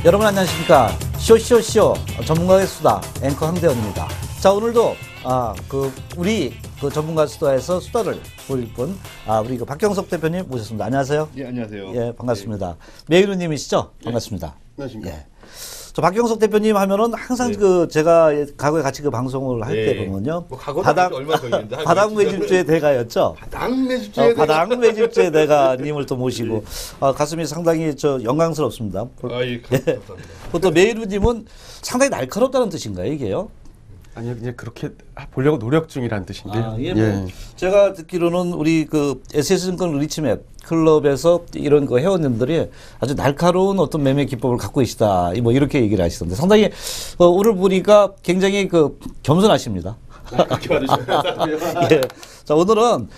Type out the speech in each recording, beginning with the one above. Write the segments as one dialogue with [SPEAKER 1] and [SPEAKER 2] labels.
[SPEAKER 1] 여러분 안녕하십니까? 쇼쇼쇼 전문가의 수다 앵커 황대원입니다. 자, 오늘도 우리 전문가 수다에서 수다를 보일 분 우리 박경석 대표님 모셨습니다. 안녕하세요.
[SPEAKER 2] 예, 안녕하세요.
[SPEAKER 1] 예, 반갑습니다. 메이루님이시죠? 반갑습니다.
[SPEAKER 2] 안녕하십니까.
[SPEAKER 1] 예. 저 박경석 대표님 하면은 항상 제가 과거에 같이 방송을 할 때 보면요.
[SPEAKER 2] 뭐
[SPEAKER 1] 바닥 매집주의 대가였죠. 바닥 매집주의 대가님을 또 모시고 가슴이 상당히 영광스럽습니다.
[SPEAKER 2] 감사합니다.
[SPEAKER 1] 또 메이루님은 상당히 날카롭다는 뜻인가요, 이게요?
[SPEAKER 3] 아니요, 그냥 그렇게 보려고 노력 중이라는 뜻인데요.
[SPEAKER 1] 제가 듣기로는 우리 SS증권 리치맵 클럽에서 이런 회원님들이 아주 날카로운 어떤 매매 기법을 갖고 계시다. 뭐 이렇게 얘기를 하시던데 상당히 오늘 보니까 굉장히 겸손하십니다.
[SPEAKER 2] 그렇게 받으시면
[SPEAKER 1] 예. 자, 오늘은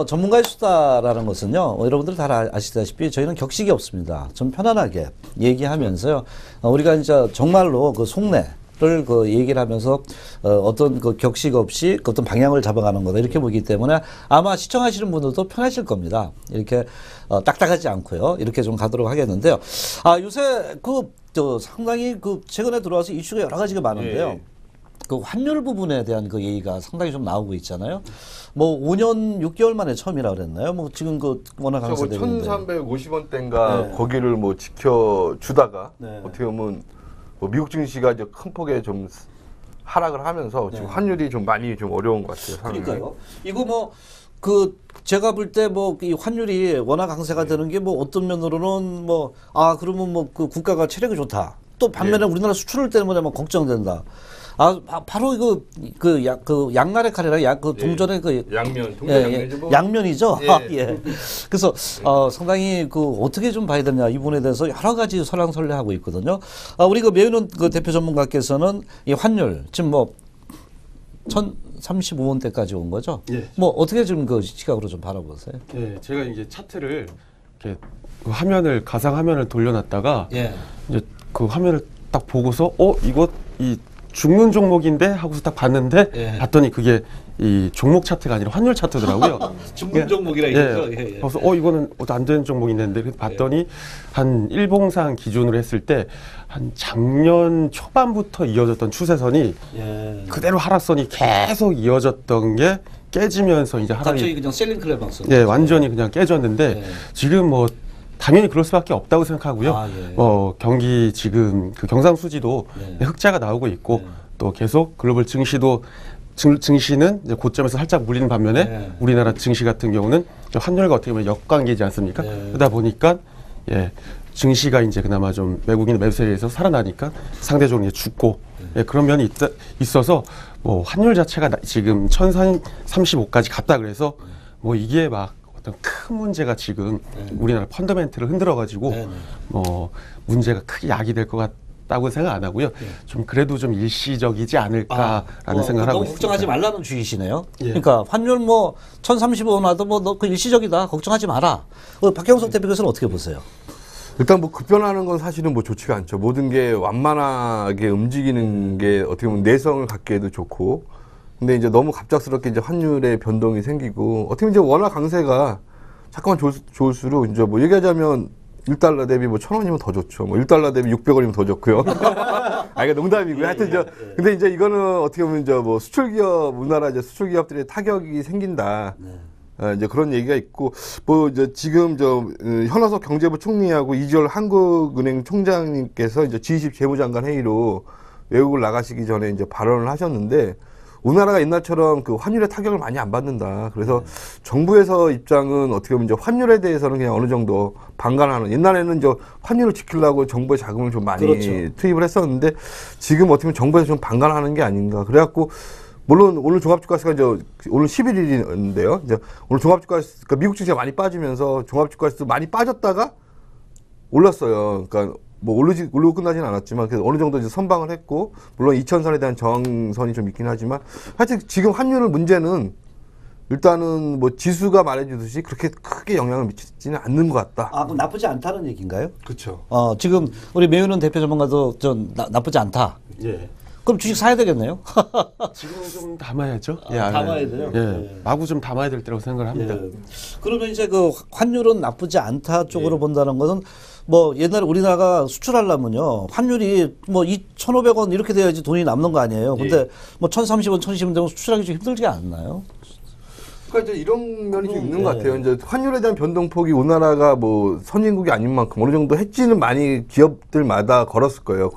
[SPEAKER 1] 전문가의 수다라는 것은요, 여러분들 다 아시다시피 저희는 격식이 없습니다. 좀 편안하게 얘기하면서요, 우리가 이제 정말로 속내 를 얘기를 하면서 어떤 격식 없이 어떤 방향을 잡아가는 거다 이렇게 보기 때문에 아마 시청하시는 분들도 편하실 겁니다. 이렇게 딱딱하지 않고요. 이렇게 좀 가도록 하겠는데요. 요새 상당히 최근에 들어와서 이슈가 여러 가지가 많은데요. 환율 부분에 대한 얘기가 상당히 좀 나오고 있잖아요. 5년 6개월 만에 처음이라 그랬나요? 지금 워낙 강세되고 있는데
[SPEAKER 2] 1,350원대인가 거기를 지켜주다가 어떻게 보면 미국 증시가 이제 큰 폭의 좀 하락을 하면서 지금 환율이 좀 많이 어려운 것 같아요. 상황이.
[SPEAKER 1] 그러니까요. 이거 제가 볼 때 이 환율이 워낙 강세가 되는 게 어떤 면으로는 그러면 국가가 체력이 좋다. 또 반면에 우리나라 수출 때문에 걱정된다. 바로 양날의 칼이라 동전의
[SPEAKER 2] 양면,
[SPEAKER 1] 양면이죠. 그래서 상당히 어떻게 좀 봐야 되냐 이 부분에 대해서 여러 가지 설랑설레하고 있거든요. 우리 메이룬 대표 전문가께서는 이 환율 지금 1,035원대까지 온 거죠.
[SPEAKER 3] 예.
[SPEAKER 1] 어떻게 지금 시각으로 좀 바라보세요?
[SPEAKER 3] 예, 제가 이제 차트를 이렇게 가상 화면을 돌려놨다가 이제 그 화면을 딱 보고서 이거 죽는 종목인데 하고서 딱 봤는데 봤더니 그게 이 종목 차트가 아니라 환율 차트더라고요.
[SPEAKER 1] 죽는 종목이라 이거죠.
[SPEAKER 3] 그래서 이거는 안 되는 종목인데 봤더니 한 일봉상 기준으로 했을 때 한 작년 초반부터 이어졌던 추세선이 그대로 하락선이 계속 이어졌던 게 깨지면서 이제 하락이
[SPEAKER 1] 갑자기 그냥 셀링 클래방스.
[SPEAKER 3] 완전히 그냥 깨졌는데 지금 당연히 그럴 수밖에 없다고 생각하고요. 경기 지금 경상수지도 흑자가 나오고 있고 또 계속 글로벌 증시도 증시는 이제 고점에서 살짝 물리는 반면에 우리나라 증시 같은 경우는 환율과 어떻게 보면 역관계지 않습니까? 그러다 보니까 증시가 이제 그나마 좀 외국인 매수세에서 살아나니까 상대적으로 이제 죽고 그런 면이 있어서 환율 자체가 지금 1,035까지 갔다 그래서 이게 어떤 큰 문제가 지금 우리나라 펀더멘트를 흔들어가지고 문제가 크게 야기될 것 같다고 생각 안 하고요. 좀 그래도 좀 일시적이지 않을까라는 생각을 하고 있습니다.
[SPEAKER 1] 걱정하지 말라는 주의시네요. 그러니까 환율 1,035원 와도 그 일시적이다. 걱정하지 마라. 박경석 대표께서는 어떻게 보세요?
[SPEAKER 2] 일단 급변하는 건 사실은 좋지가 않죠. 모든 게 완만하게 움직이는 게 어떻게 보면 내성을 갖기에도 좋고. 근데 이제 너무 갑작스럽게 이제 환율의 변동이 생기고 어떻게 보면 이제 워낙 강세가 잠깐만 좋을수록 이제 얘기하자면 1달러 대비 1,000원이면 더 좋죠. 1달러 대비 600원이면 더 좋고요. 이게 농담이고요. 하여튼 근데 이제 이거는 어떻게 보면 이제 수출기업 우리나라 이제 수출기업들의 타격이 생긴다. 이제 그런 얘기가 있고 이제 지금 현화석 경제부 총리하고 이주열 한국은행 총장님께서 이제 G20 재무장관 회의로 외국을 나가시기 전에 이제 발언을 하셨는데. 우리나라가 옛날처럼 환율의 타격을 많이 안 받는다. 그래서 정부에서 입장은 어떻게 보면 이제 환율에 대해서는 그냥 어느 정도 방관하는. 옛날에는 이제 환율을 지키려고 정부의 자금을 좀 많이 투입을 했었는데 지금 어떻게 보면 정부에서 좀 방관하는 게 아닌가. 그래갖고 물론 오늘 종합주가지수가 이제 오늘 11일인데요. 이제 오늘 종합주가지수 그러니까 미국 증시가 많이 빠지면서 종합주가지수 많이 빠졌다가 올랐어요. 그러니까 오르고 끝나지는 않았지만, 그래서 어느 정도 이제 선방을 했고, 물론 2,000선에 대한 저항선이 좀 있긴 하지만, 하여튼 지금 환율 문제는 일단은 지수가 말해주듯이 그렇게 크게 영향을 미치지는 않는 것 같다.
[SPEAKER 1] 그럼 나쁘지 않다는 얘기인가요?
[SPEAKER 2] 그렇죠.
[SPEAKER 1] 지금 우리 메이룬 대표 전문가도 나쁘지 않다. 그럼 주식 사야 되겠네요?
[SPEAKER 3] 지금은 좀 담아야죠.
[SPEAKER 1] 담아야 돼요?
[SPEAKER 3] 마구 좀 담아야 될 때라고 생각을 합니다.
[SPEAKER 1] 그러면 이제 환율은 나쁘지 않다 쪽으로 본다는 것은 뭐 옛날에 우리나라가 수출하려면요 환율이 뭐 2,500원 이렇게 돼야지 돈이 남는 거 아니에요. 근데 뭐 1,030원, 1,010원 되면 수출하기 좀 힘들지 않나요?
[SPEAKER 2] 그러니까 이제 이런 면이 좀 있는 것 같아요. 이제 환율에 대한 변동폭이 우리나라가 뭐 선진국이 아닌 만큼 어느 정도 해지는 많이 기업들마다 걸었을 거예요.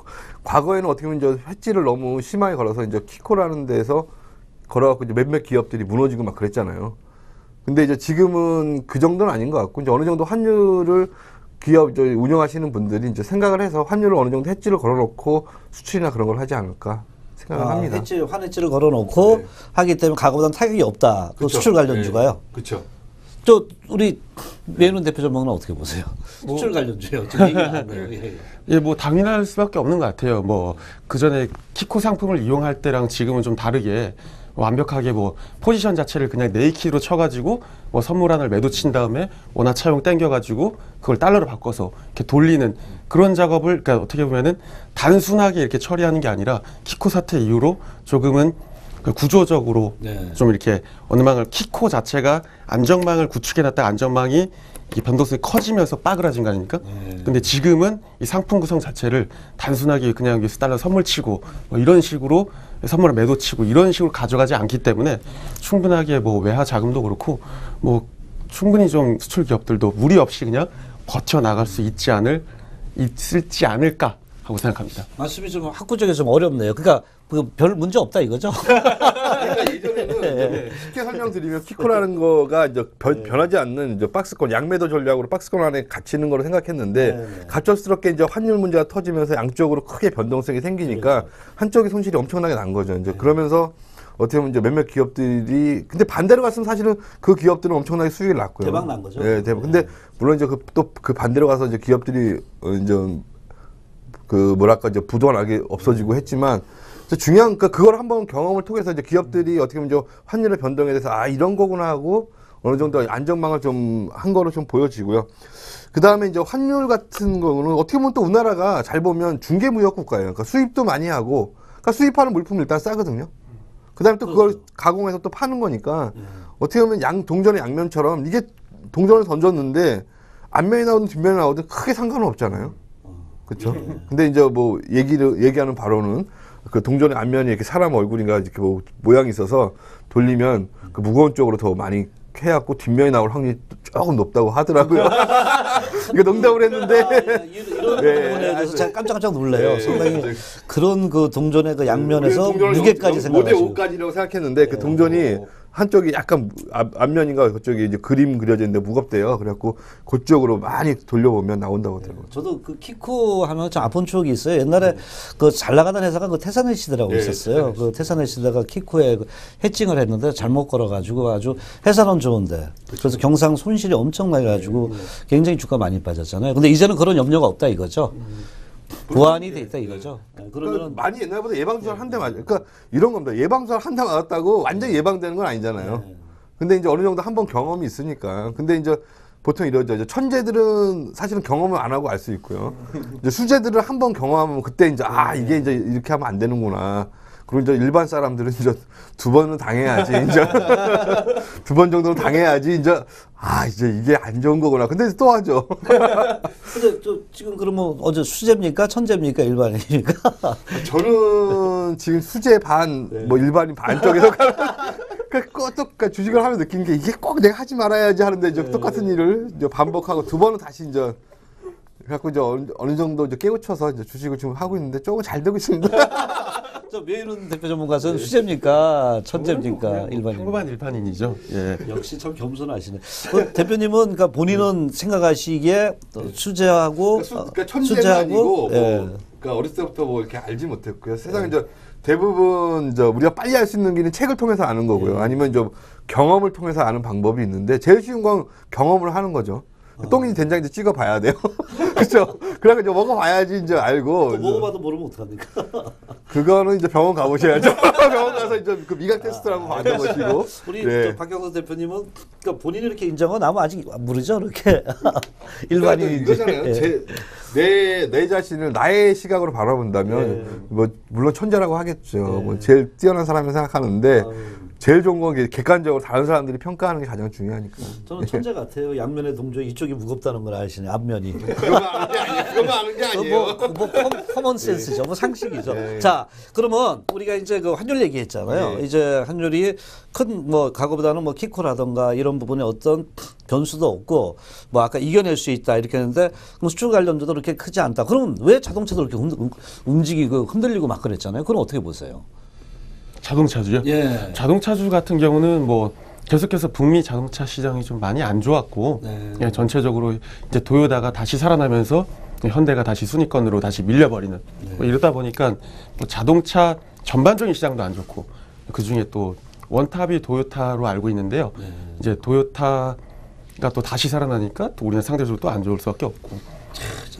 [SPEAKER 2] 과거에는 어떻게 보면 이제 해지를 너무 심하게 걸어서 이제 키코라는 데서 걸어갖고 이제 몇몇 기업들이 무너지고 막 그랬잖아요. 근데 이제 지금은 그 정도는 아닌 것 같고 이제 어느 정도 환율을 기업 저 운영하시는 분들이 이제 생각을 해서 환율을 어느 정도 해지를 걸어놓고 수출이나 그런 걸 하지 않을까 생각을 합니다.
[SPEAKER 1] 환해지를 걸어놓고 하기 때문에 과거보다는 타격이 없다. 그 수출 관련주가요.
[SPEAKER 2] 그렇죠.
[SPEAKER 1] 또 우리 매윤 대표 전망은 어떻게 보세요? 수출 관련주요. 지금 얘기가 안 나요.
[SPEAKER 3] 예, 뭐 당연할 수밖에 없는 것 같아요. 뭐 그 전에 키코 상품을 이용할 때랑 지금은 좀 다르게 완벽하게 뭐 포지션 자체를 그냥 네이키로 쳐가지고 뭐 선물 하나를 매도 친 다음에 원화 차용 땡겨가지고 그걸 달러로 바꿔서 이렇게 돌리는 그런 작업을 그러니까 어떻게 보면은 단순하게 이렇게 처리하는 게 아니라 키코 사태 이후로 조금은 그 구조적으로 좀 이렇게 어느 망을 키코 자체가 안정망을 구축해놨다가 안정망이 이 변동성이 커지면서 빠그라진 거 아닙니까? 근데 지금은 이 상품 구성 자체를 단순하게 그냥 $달러 선물 치고 뭐 이런 식으로 선물을 매도 치고 이런 식으로 가져가지 않기 때문에 충분하게 뭐 외화 자금도 그렇고 뭐 충분히 좀 수출 기업들도 무리 없이 그냥 버텨나갈 수 있을지 않을까 하고 생각합니다.
[SPEAKER 1] 말씀이 좀 학구적에 좀 어렵네요. 그러니까 별 문제 없다 이거죠?
[SPEAKER 2] 그러니까 예전에는 쉽게 설명드리면 키코라는 거가 이제 변하지 않는 이제 박스권 양매도 전략으로 박스권 안에 갇히는 거로 생각했는데 갑작스럽게 이제 환율 문제가 터지면서 양쪽으로 크게 변동성이 생기니까 한쪽이 손실이 엄청나게 난 거죠. 이제 그러면서 어떻게 보면 이제 몇몇 기업들이 근데 반대로 갔으면 사실은 그 기업들은 엄청나게 수익을 났고요.
[SPEAKER 1] 대박 난 거죠.
[SPEAKER 2] 네, 대박. 근데 물론 이제 또 그 반대로 가서 이제 기업들이 이제 그 뭐랄까 이제 부도나게 없어지고 했지만 중요한 그러니까 그걸 한번 경험을 통해서 이제 기업들이 어떻게 보면 이제 환율의 변동에 대해서 아 이런 거구나 하고 어느 정도 안전망을 좀 한 거로 좀 보여지고요. 그 다음에 이제 환율 같은 경우는 어떻게 보면 또 우리나라가 잘 보면 중개무역 국가예요. 그러니까 수입도 많이 하고 그러니까 수입하는 물품은 일단 싸거든요. 그 다음에 또 그걸 가공해서 또 파는 거니까 어떻게 보면 동전의 양면처럼 이게 동전을 던졌는데 앞면이 나오든 뒷면이 나오든 크게 상관은 없잖아요. 그렇죠? 근데 이제 뭐 얘기하는 바로는 그 동전의 앞면이 이렇게 사람 얼굴인가 이렇게 뭐 모양이 있어서 돌리면 그 무거운 쪽으로 더 많이 해갖고 뒷면이 나올 확률이 조금 높다고 하더라고요. 이거 농담을 했는데.
[SPEAKER 1] 이런 부분에 대해서 제가 깜짝깜짝 놀래요. 상당히 그런 그 동전의 그 양면에서 무게까지 생각하시고.
[SPEAKER 2] 5대5까지라고 생각했는데 그 동전이 한쪽이 약간 앞면인가 그쪽이 이제 그림 그려져 있는데 무겁대요. 그래갖고 그쪽으로 많이 돌려보면 나온다고 하더라고요.
[SPEAKER 1] 저도 그 키코 하면 좀 아픈 추억이 있어요. 옛날에 그 잘 나가던 회사가 그 테사네시드라고 있었어요. 그 테사네시드가 키코에 그 해칭을 했는데 잘못 걸어가지고 아주 회사는 좋은데 그래서 경상 손실이 엄청나게 가지고 굉장히 주가 많이 빠졌잖아요. 근데 이제는 그런 염려가 없다 이거죠. 보완이 돼 있다 이거죠.
[SPEAKER 2] 그러면 많이 옛날보다 예방주사를 한 대 맞아요. 그러니까 이런 겁니다. 예방주사를 한 대 맞았다고 완전히 예방되는 건 아니잖아요. 근데 이제 어느 정도 한번 경험이 있으니까. 근데 이제 보통 이러죠. 이제 천재들은 사실은 경험을 안 하고 알 수 있고요. 이제 수재들은 한번 경험하면 그때 이제 이게 이제 이렇게 하면 안 되는구나. 그리고 이제 일반 사람들은 이제 2번은 당해야지. 이제 2번 정도는 당해야지. 이제 이제 이게 안 좋은 거구나. 근데 또 하죠.
[SPEAKER 1] 근데 지금 그러면 어제 수재입니까? 천재입니까? 일반인입니까?
[SPEAKER 2] 저는 지금 수재 반, 뭐 일반인 반 쪽에서 그러니까 주식을 하면 느낀 게 이게 꼭 내가 하지 말아야지 하는데 이제 똑같은 일을 이제 반복하고 2번은 다시 이제 그래갖고 이제 어느 정도 이제 깨우쳐서 이제 주식을 지금 하고 있는데 조금 잘 되고 있습니다.
[SPEAKER 1] 저 매윤 대표 전문가는 수재입니까? 천재입니까? 일반인?
[SPEAKER 3] 평범한 일반인이죠. 예.
[SPEAKER 1] 역시 참 겸손하시네. 대표님은 그러니까 본인은 생각하시기에 수재하고
[SPEAKER 2] 그러니까 천재는 아니고 그러니까 어렸을 때부터 뭐 이렇게 알지 못했고요. 세상에 이제 대부분 이제 우리가 빨리 할 수 있는 길은 책을 통해서 아는 거고요. 아니면 이제 경험을 통해서 아는 방법이 있는데 제일 쉬운 건 경험을 하는 거죠. 똥이 된장인지 찍어봐야 돼요. 그렇죠? 그러니까 이제 먹어봐야지 이제 알고.
[SPEAKER 1] 먹어봐도 모르면 어떡합니까?
[SPEAKER 2] 그거는 이제 병원 가보셔야죠. 병원 가서 이제 그 미각 테스트라고 받아보시고.
[SPEAKER 1] 우리 박경선 대표님은 그러니까 본인이 이렇게 인정은 나무 아직 모르죠, 이렇게 일반인인지.
[SPEAKER 2] 이거잖아요. 내 자신을 나의 시각으로 바라본다면 뭐 물론 천재라고 하겠죠. 뭐 제일 뛰어난 사람을 생각하는데. 제일 좋은 건 객관적으로 다른 사람들이 평가하는 게 가장 중요하니까.
[SPEAKER 1] 저는 천재 같아요. 양면의 동조 이쪽이 무겁다는 걸 아시네. 앞면이.
[SPEAKER 2] 그거만 아는 게 아니에요. 그거만 아는 게 아니에요.
[SPEAKER 1] 커먼 센스죠. 뭐 상식이죠. 자, 그러면 우리가 이제 그 환율 얘기했잖아요. 이제 환율이 큰 뭐 과거보다는 뭐 키코라던가 이런 부분에 어떤 변수도 없고 뭐 아까 이겨낼 수 있다 이렇게 했는데 그럼 수출 관련주도 그렇게 크지 않다. 그럼 왜 자동차도 그렇게 움직이고 흔들리고 막 그랬잖아요. 그건 어떻게 보세요?
[SPEAKER 3] 자동차주요?
[SPEAKER 1] 예.
[SPEAKER 3] 자동차주 같은 경우는 뭐 계속해서 북미 자동차 시장이 좀 많이 안 좋았고 예, 전체적으로 이제 도요타가 다시 살아나면서 현대가 다시 순위권으로 다시 밀려버리는 뭐 이러다 보니까 뭐 자동차 전반적인 시장도 안 좋고 그 중에 또 원탑이 도요타로 알고 있는데요. 이제 도요타가 또 다시 살아나니까 또 우리는 상대적으로 또 안 좋을 수밖에 없고.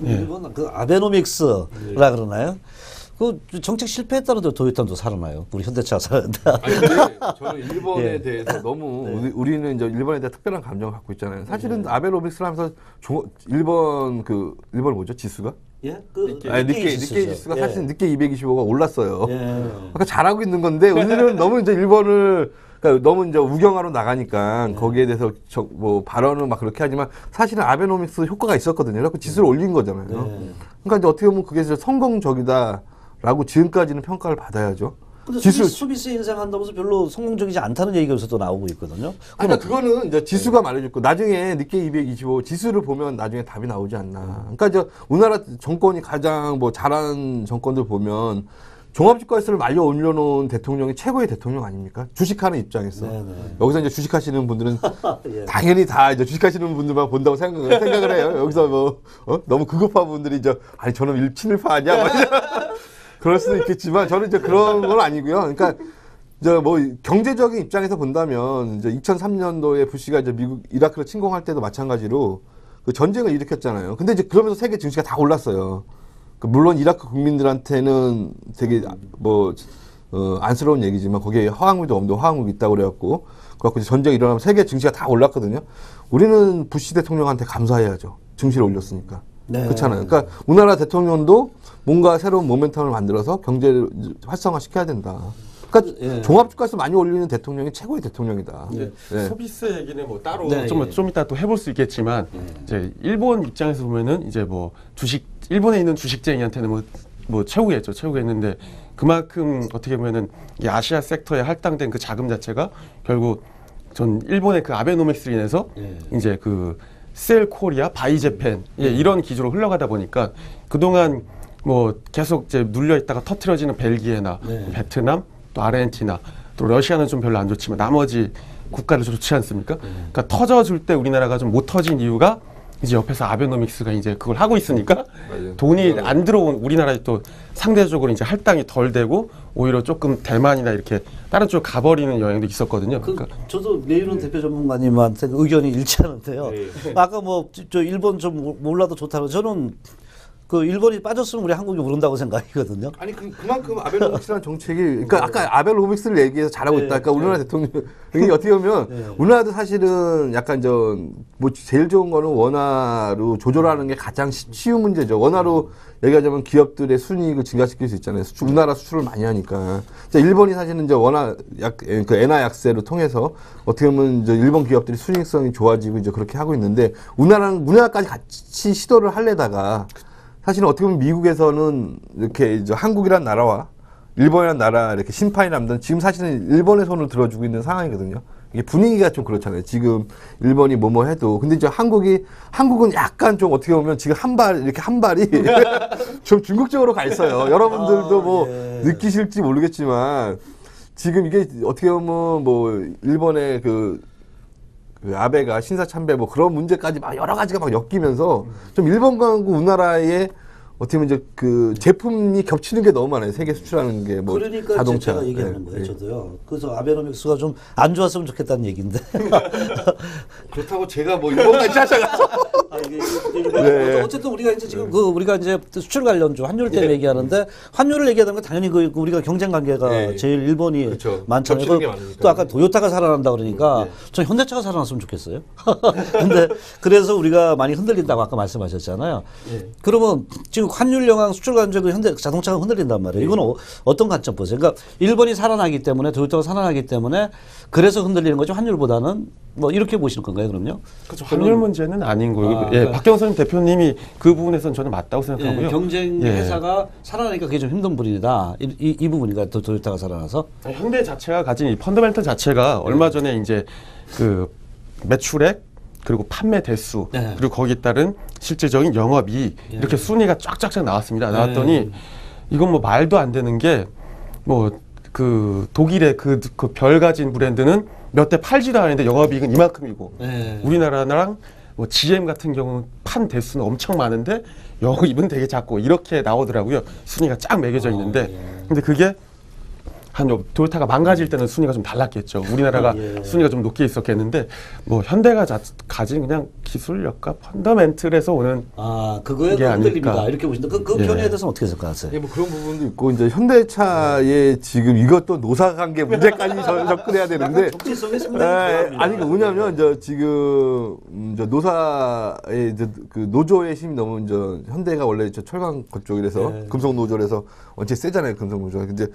[SPEAKER 1] 일본 그 아베노믹스라 그러나요? 그 정책 실패했다는데 도요타도 살아나요. 우리 현대차가 살아난다.
[SPEAKER 2] 아니, 근데 저는 일본에 대해서 너무 우리는 이제 일본에 대해 특별한 감정을 갖고 있잖아요. 사실은 아베노믹스를 하면서 일본 뭐죠? 지수가?
[SPEAKER 1] 예?
[SPEAKER 2] 니케이 지수가 사실 니케이 225가 올랐어요.
[SPEAKER 1] 예.
[SPEAKER 2] 그러니까 잘하고 있는 건데 우리는 너무 이제 일본을 그러니까 너무 이제 우경화로 나가니까 거기에 대해서 뭐 발언을 막 그렇게 하지만 사실은 아베노믹스 효과가 있었거든요. 그래서 지수를 올린 거잖아요. 그러니까 이제 어떻게 보면 그게 이제 성공적이다라고 지금까지는 평가를 받아야죠.
[SPEAKER 1] 근데 수비세 인상한다면서 별로 성공적이지 않다는 얘기가 요새 또 나오고 있거든요.
[SPEAKER 2] 그러니까 그거는 이제 지수가 말해줬고 나중에 니케이 225 지수를 보면 나중에 답이 나오지 않나. 그러니까 이제 우리나라 정권이 가장 뭐 잘한 정권들 보면 종합주가세를 말려 올려놓은 대통령이 최고의 대통령 아닙니까? 주식하는 입장에서. 여기서 이제 주식하시는 분들은 당연히 다 이제 주식하시는 분들만 본다고 생각을 해요. 여기서 뭐 너무 급급한 분들이 이제 아니 저는 친일파 아니야? 그럴 수도 있겠지만 저는 이제 그런 건 아니고요. 그러니까 이제 뭐 경제적인 입장에서 본다면 이제 2003년도에 부시가 이제 미국 이라크를 침공할 때도 마찬가지로 그 전쟁을 일으켰잖아요. 근데 이제 그러면서 세계 증시가 다 올랐어요. 물론 이라크 국민들한테는 되게 뭐 안쓰러운 얘기지만 거기에 화학무기도 없는데 화학무기 있다고 그래갖고 전쟁이 일어나면 세계 증시가 다 올랐거든요. 우리는 부시 대통령한테 감사해야죠. 증시를 올렸으니까. 그렇잖아요. 그러니까 우리나라 대통령도 뭔가 새로운 모멘텀을 만들어서 경제를 활성화 시켜야 된다. 그러니까 종합주가에서 많이 올리는 대통령이 최고의 대통령이다.
[SPEAKER 3] 소비세 얘기는 뭐 따로 좀 이따 또 해볼 수 있겠지만 이제 일본 입장에서 보면은 이제 뭐 일본에 있는 주식쟁이한테는 뭐 최고겠죠. 최고겠는데 그만큼 어떻게 보면은 이 아시아 섹터에 할당된 그 자금 자체가 결국 전 일본의 그 아베노믹스로 인해서 이제 그 셀 코리아, 바이 재팬 이런 기조로 흘러가다 보니까 그동안 뭐 계속 이제 눌려 있다가 터트려지는 벨기에나 베트남 또 아르헨티나 또 러시아는 좀 별로 안 좋지만 나머지 국가들 좋지 않습니까? 그러니까 터져줄 때 우리나라가 좀 못 터진 이유가 이제 옆에서 아베노믹스가 이제 그걸 하고 있으니까 돈이 안 들어온 우리나라에 또 상대적으로 이제 할당이 덜 되고 오히려 조금 대만이나 이렇게 다른 쪽 가버리는 영향도 있었거든요. 그러니까
[SPEAKER 1] 저도 내일은 대표 전문가님한테 의견이 일치하는데요. 아까 뭐 저 일본 좀 몰라도 좋다고 저는 그 일본이 빠졌으면 우리 한국이 오른다고 생각이거든요.
[SPEAKER 2] 아니 그만큼 아베노믹스라는 정책이 그러니까 아까 아베노믹스를 얘기해서 잘하고 있다. 그러니까 우리나라 대통령이 어떻게 보면 우리나라도 사실은 약간 뭐 제일 좋은 거는 원화로 조절하는 게 가장 쉬운 문제죠. 원화로 얘기하자면 기업들의 순이익을 증가시킬 수 있잖아요. 우리나라 수출을 많이 하니까. 일본이 사실은 이제 그 엔화 약세를 통해서 어떻게 보면 이제 일본 기업들이 수익성이 좋아지고 이제 그렇게 하고 있는데 우리나라까지 같이 시도를 하려다가 사실은 어떻게 보면 미국에서는 이렇게 이제 한국이란 나라와 일본이란 나라 이렇게 심판이 남던 지금 사실은 일본의 손을 들어주고 있는 상황이거든요. 이게 분위기가 좀 그렇잖아요. 지금 일본이 뭐뭐 해도. 근데 이제 한국은 약간 좀 어떻게 보면 지금 한 발이 좀 중국적으로 가 있어요. 여러분들도 느끼실지 모르겠지만 지금 이게 어떻게 보면 뭐 일본의 그 아베가 신사참배 뭐 그런 문제까지 막 여러 가지가 막 엮이면서 좀 일본과 우리나라의 어떻게 보면 이제 그 제품이 겹치는 게 너무 많아요. 세계 수출하는 게 뭐
[SPEAKER 1] 그러니까
[SPEAKER 2] 자동차.
[SPEAKER 1] 제가 얘기하는 거예요. 저도요. 그래서 아베노믹스가 좀 안 좋았으면 좋겠다는 얘기인데.
[SPEAKER 2] 그렇다고 제가 뭐 일본까지 찾아가서 네.
[SPEAKER 1] 어쨌든 우리가 이제 지금 우리가 이제 수출 관련주 환율 때문에 얘기하는데 환율을 얘기하는 건 당연히 우리가 경쟁 관계가 제일 일본이
[SPEAKER 2] 그렇죠.
[SPEAKER 1] 많잖아요.
[SPEAKER 2] 겹치는 게 많으니까.
[SPEAKER 1] 또 아까 도요타가 살아난다 그러니까 전 현대차가 살아났으면 좋겠어요. 근데 그래서 우리가 많이 흔들린다고 아까 말씀하셨잖아요. 그러면 지금 환율 영향 수출 관계도 현대 자동차가 흔들린단 말이에요. 이건 어떤 관점 보세요? 그러니까 일본이 살아나기 때문에 도요타가 살아나기 때문에 그래서 흔들리는 거죠. 환율보다는 뭐 이렇게 보시는 건가요, 그럼요?
[SPEAKER 3] 그렇죠. 환율 문제는 아닌 거예요. 박경선 대표님이 그 부분에서는 저는 맞다고 생각하고요.
[SPEAKER 1] 경쟁 회사가 살아나니까 그게 좀 힘든 부분이다. 이 부분인가 또 도요타가 살아나서?
[SPEAKER 3] 현대 자체가 가진 이 펀더멘털 자체가 얼마 전에 이제 그 매출액 그리고 판매 대수 그리고 거기에 따른 실질적인 영업이익 이렇게 순위가 쫙쫙쫙 나왔습니다. 나왔더니 이건 뭐 말도 안 되는 게 뭐 그 독일의 그 별 가진 브랜드는 몇 대 팔지도 않았는데 영업이익은 이만큼이고 우리나라랑 뭐 GM 같은 경우는 판 대수는 엄청 많은데 영업이익은 되게 작고 이렇게 나오더라고요. 순위가 쫙 매겨져 있는데 근데 그게 한 도요타가 망가질 때는 순위가 좀 달랐겠죠. 우리나라가 순위가 좀 높게 있었겠는데 뭐 현대가 가진 그냥 기술력과 펀더멘틀에서 오는
[SPEAKER 1] 그거에
[SPEAKER 3] 게
[SPEAKER 1] 흔들립니다.
[SPEAKER 3] 아닐까.
[SPEAKER 1] 이렇게 보시는데 그 편에 대해서는 어떻게 생각하세요?
[SPEAKER 2] 뭐 그런 부분도 있고 이제 현대차의 지금 이것도 노사관계 문제까지 접근해야 되는데
[SPEAKER 1] 정체성이 상당히
[SPEAKER 2] 아니 뭐냐면 이제 지금 이제 노사의 이제 그 노조의 힘이 너무 이제 현대가 원래 저 철강 그쪽이라서 금속 노조라서 원체 세잖아요 금속 노조. 근데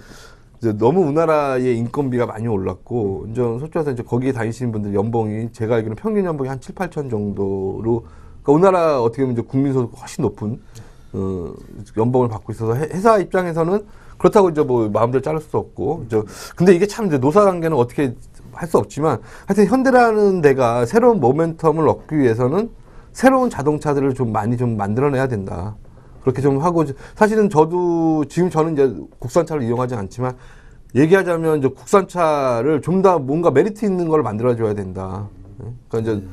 [SPEAKER 2] 이제 너무 우리나라의 인건비가 많이 올랐고 이제 솔직히 말해서 이제 거기에 다니시는 분들 연봉이 제가 알기로는 평균 연봉이 한 7, 8천 정도로 그러니까 우리나라 어떻게 보면 이제 국민소득 훨씬 높은 연봉을 받고 있어서 회사 입장에서는 그렇다고 이제 뭐 마음대로 자를 수도 없고 이제 근데 이게 참 이제 노사 관계는 어떻게 할 수 없지만 하여튼 현대라는 데가 새로운 모멘텀을 얻기 위해서는 새로운 자동차들을 좀 많이 좀 만들어내야 된다. 그렇게 좀 하고 사실은 저도 지금 저는 이제 국산차를 이용하지 않지만 얘기하자면 이제 국산차를 좀 더 뭔가 메리트 있는 걸 만들어줘야 된다. 그러니까 이제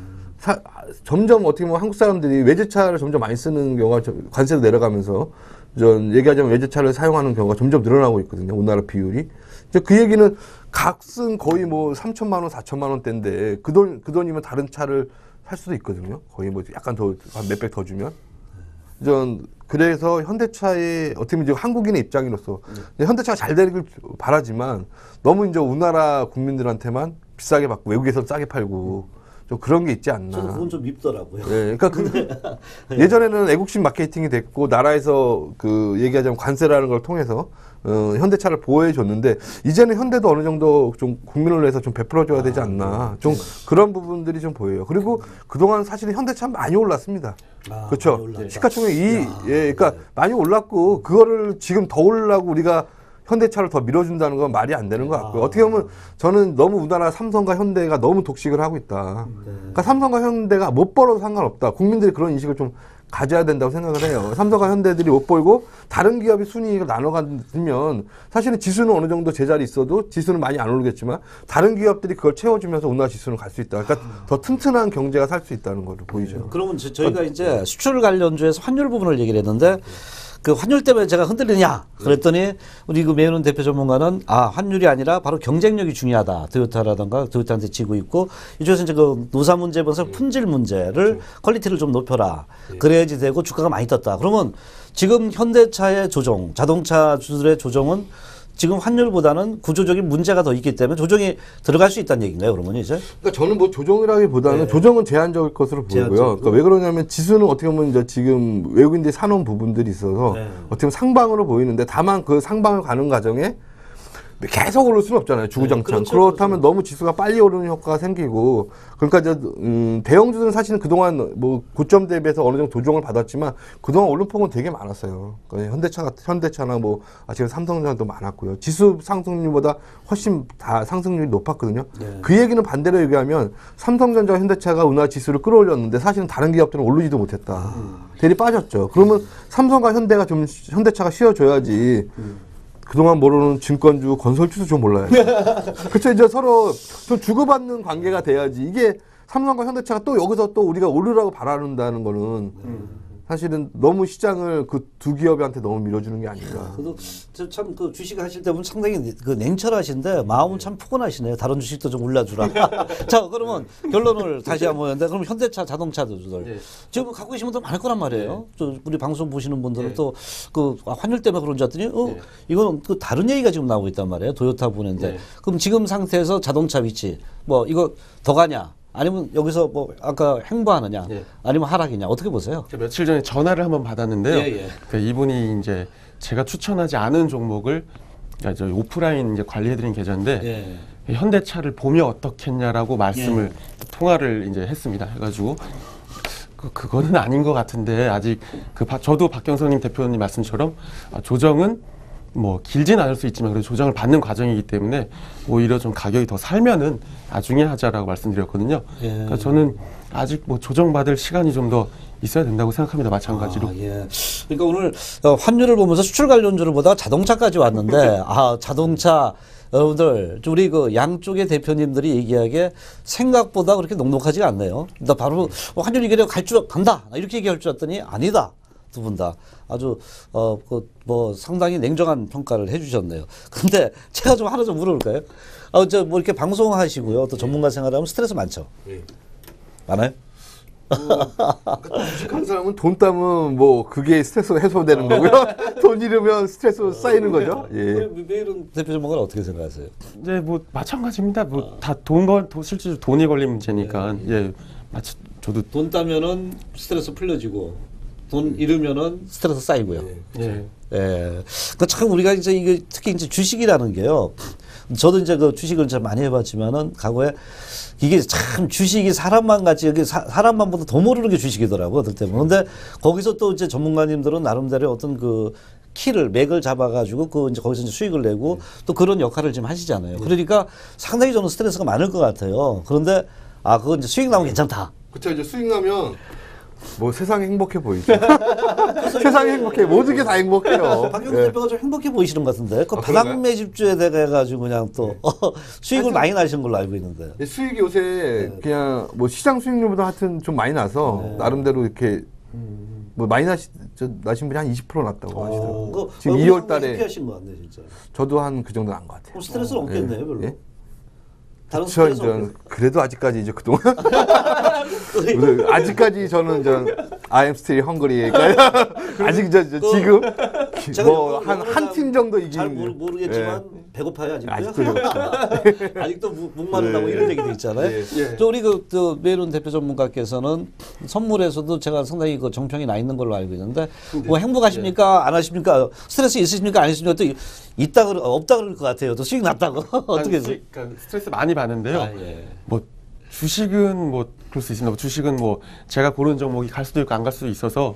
[SPEAKER 2] 점점 어떻게 보면 한국 사람들이 외제차를 점점 많이 쓰는 경우가 관세도 내려가면서 얘기하자면 외제차를 사용하는 경우가 점점 늘어나고 있거든요. 우리나라 비율이. 이제 그 얘기는 값은 거의 뭐 3천만 원, 4천만 원대인데 그 돈이면 다른 차를 살 수도 있거든요. 거의 뭐 약간 더 한 몇백 더 주면. 그래서 현대차의 어떻게 보면 이제 한국인의 입장으로서 현대차가 잘 되길 바라지만 너무 이제 우리나라 국민들한테만 비싸게 받고 외국에서 싸게 팔고 좀 그런 게 있지 않나.
[SPEAKER 1] 저는 그건 좀 밉더라고요.
[SPEAKER 2] 네, 그러니까 예전에는 애국심 마케팅이 됐고 나라에서 그 얘기하자면 관세라는 걸 통해서 현대차를 보호해 줬는데 이제는 현대도 어느 정도 좀 국민을 위해서 좀 베풀어줘야 되지 않나. 좀 그런 부분들이 좀 보여요. 그리고 그동안 사실은 현대차 많이 올랐습니다. 그렇죠. 시가총액 그러니까 많이 올랐고 그거를 지금 더 올라고 우리가 현대차를 더 밀어준다는 건 말이 안 되는 것 같고요. 어떻게 보면 저는 너무 우리나라 삼성과 현대가 너무 독식을 하고 있다. 그러니까 삼성과 현대가 못 벌어도 상관없다. 국민들이 그런 인식을 좀 가져야 된다고 생각을 해요. 삼성과 현대들이 못 벌고 다른 기업이 순이익을 나눠가면 사실은 지수는 어느 정도 제자리 있어도 지수는 많이 안 오르겠지만 다른 기업들이 그걸 채워주면서 우리나라 지수는 갈 수 있다. 그러니까 더 튼튼한 경제가 살 수 있다는 걸로 보이죠.
[SPEAKER 1] 그러면 저희가 이제 수출 관련주에서 환율 부분을 얘기를 했는데 그 환율 때문에 제가 흔들리냐 그랬더니 우리 그 매은원 대표 전문가는 환율이 아니라 바로 경쟁력이 중요하다. 도요타라든가 도요타한테 지고 있고 이쪽에서 이제 그 노사 문제 보면서 품질 문제를 퀄리티를 좀 높여라. 그래야지 되고 주가가 많이 떴다. 그러면 지금 현대차의 조정, 자동차주들의 조정은 지금 환율보다는 구조적인 문제가 더 있기 때문에 조정이 들어갈 수 있다는 얘기인가요, 그러면 이제?
[SPEAKER 2] 그러니까 저는 뭐 조정이라기보다는 조정은 제한적일 것으로 보이고요. 그러니까 왜 그러냐면 지수는 어떻게 보면 이제 지금 외국인들이 사놓은 부분들이 있어서 어떻게 보면 상방으로 보이는데 다만 그 상방을 가는 과정에 계속 오를 수는 없잖아요. 주구장창. 그렇다면 너무 지수가 빨리 오르는 효과가 생기고 그러니까 이제 대형주들은 사실은 그동안 뭐 고점 대비해서 어느 정도 조정을 받았지만 그동안 오른 폭은 되게 많았어요. 그러니까 현대차나 뭐 지금 삼성전자도 많았고요. 지수 상승률보다 훨씬 다 상승률이 높았거든요. 그 얘기는 반대로 얘기하면 삼성전자와 현대차가 우리나라 지수를 끌어올렸는데 사실은 다른 기업들은 오르지도 못했다. 대리 빠졌죠. 그러면 삼성과 현대가 좀 현대차가 쉬어줘야지. 그동안 모르는 증권주, 건설주도 좀 몰라요. 그렇죠. 이제 서로 좀 주고받는 관계가 돼야지. 이게 삼성과 현대차가 또 여기서 또 우리가 오르라고 바라는다는 거는 사실은 너무 시장을 그 두 기업한테 너무 밀어주는 게 아닌가.
[SPEAKER 1] 그래도 참 그 주식 하실 때 보면 상당히 그 냉철하신데 마음은 참 푸근하시네요. 다른 주식도 좀 올려주라. 자, 그러면 결론을 다시 한번 했는데 그럼 현대차 자동차들
[SPEAKER 3] 네.
[SPEAKER 1] 지금 갖고 계신 분들 많을 거란 말이에요. 저 우리 방송 보시는 분들은 또 그 환율 때문에 그런 줄 알았더니 이거는 그 다른 얘기가 지금 나오고 있단 말이에요. 도요타 보는데 그럼 지금 상태에서 자동차 위치 뭐 이거 더 가냐? 아니면 여기서 뭐 아까 행보하느냐? 아니면 하락이냐? 어떻게 보세요?
[SPEAKER 3] 제가 며칠 전에 전화를 한번 받았는데요.
[SPEAKER 1] 예.
[SPEAKER 3] 그 이분이 이제 제가 추천하지 않은 종목을 저희 오프라인 이제 관리해드린 계좌인데 현대차를 보면 어떻겠냐라고 말씀을 통화를 이제 했습니다. 해가지고 그거는 아닌 것 같은데 아직 저도 박경선님 대표님 말씀처럼 조정은 뭐 길진 않을 수 있지만 그래도 조정을 받는 과정이기 때문에 오히려 좀 가격이 더 살면은 나중에 하자라고 말씀드렸거든요. 그러니까 저는 아직 뭐 조정받을 시간이 좀 더 있어야 된다고 생각합니다. 마찬가지로.
[SPEAKER 1] 그러니까 오늘 환율을 보면서 수출 관련주를 보다가 자동차까지 왔는데 자동차 여러분들 우리 그 양쪽의 대표님들이 얘기하기에 생각보다 그렇게 녹록하지가 않네요. 나 바로 환율이 이게 간다 이렇게 얘기할 줄 알았더니 아니다. 두 분 다 아주 뭐 상당히 냉정한 평가를 해주셨네요. 근데 제가 좀 하나 좀 물어볼까요? 저 뭐 이렇게 방송하시고요, 또 전문가 생활하면 스트레스 많죠? 많아요?
[SPEAKER 2] 주식하는 사람은 돈 따면 뭐 그게 스트레스가 해소되는 거고요. 돈 잃으면 스트레스 쌓이는 거죠.
[SPEAKER 1] 매일은 대표 전문가는 어떻게 생각하세요?
[SPEAKER 3] 이제 뭐 마찬가지입니다. 뭐 다 실질적으로 돈이 걸린 문제니까 저도
[SPEAKER 1] 돈 따면은 스트레스 풀려지고 돈 잃으면은 스트레스 쌓이고요. 그 참 우리가 이제 이게 특히 이제 주식이라는 게요. 저도 이제 그 주식을 좀 많이 해봤지만은 과거에 이게 참 주식이 사람만 같이 여기 사람만 보다 더 모르는 게 주식이더라고요. 어떨 때는. 근데 거기서 또 이제 전문가님들은 나름대로 어떤 그 맥을 잡아가지고 이제 거기서 이제 수익을 내고 또 그런 역할을 지금 하시잖아요. 그러니까 상당히 저는 스트레스가 많을 것 같아요. 그런데 그거 이제 수익 나오면 괜찮다.
[SPEAKER 2] 그렇죠. 이제 수익 나면 뭐 세상이 행복해 보이죠. 세상이 행복해. 모든 게 다 행복해요.
[SPEAKER 1] 박경수 대표가 좀 행복해 보이시는 것 같은데. 그 바닥 매집주에 대해 가지고 그냥 또 수익을 많이 나신 걸로 알고 있는데.
[SPEAKER 2] 수익이 요새 그냥 뭐 시장 수익률보다 하여튼 좀 많이 나서 나름대로 이렇게 뭐 많이 나신 분이 한 20% 났다고 하시더라고요. 지금 2월 달에
[SPEAKER 1] 하신 것 같네, 진짜.
[SPEAKER 2] 저도 한 그 정도 난 것 같아요.
[SPEAKER 1] 스트레스는 없겠네요, 별로. 다른
[SPEAKER 2] 그렇죠. 그래도 아직까지 이제 그동안 아직까지 저는 I am still hungry. 아직 지금 뭐 한 팀 정도 이기는.
[SPEAKER 1] 잘 모르겠지만 배고파요 아직도요.
[SPEAKER 2] 아직도
[SPEAKER 1] 아직도 목마르다고 이런 얘기도 있잖아요. 또 우리 메론 대표 전문가께서는 선물에서도 제가 상당히 그 정평이 나 있는 걸로 알고 있는데 뭐 행복하십니까? 안 하십니까? 스트레스 있으십니까? 안 있으십니까? 또 없다 그럴 것 같아요. 또 수익 났다고. 어떻게
[SPEAKER 3] 그러니까 스트레스 많이 받는데요. 뭐 주식은 뭐 그럴 수 있습니다. 주식은 뭐 제가 고른 종목이 갈 수도 있고 안 갈 수도 있어서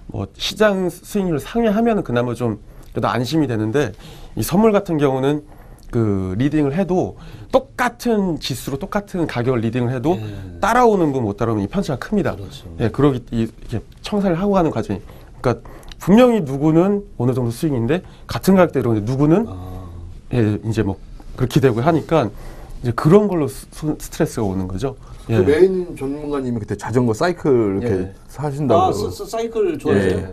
[SPEAKER 3] 뭐 시장 수익률을 상회하면은 그나마 좀 그래도 안심이 되는데 이 선물 같은 경우는 그 리딩을 해도 똑같은 지수로 똑같은 가격을 리딩을 해도 따라오는 분 못 따라오면 이 편차가 큽니다. 그렇죠. 이렇게 청산을 하고 가는 과정이. 그러니까 분명히 누구는 어느 정도 수익인데 같은 가격대로 누구는 이제 뭐 그렇게 되고 하니까 이제 그런 걸로 스트레스가 오는 거죠.
[SPEAKER 2] 그 메인 전문가님이 그때 자전거 사이클 이렇게 사신다고.
[SPEAKER 1] 사이클 좋아해요.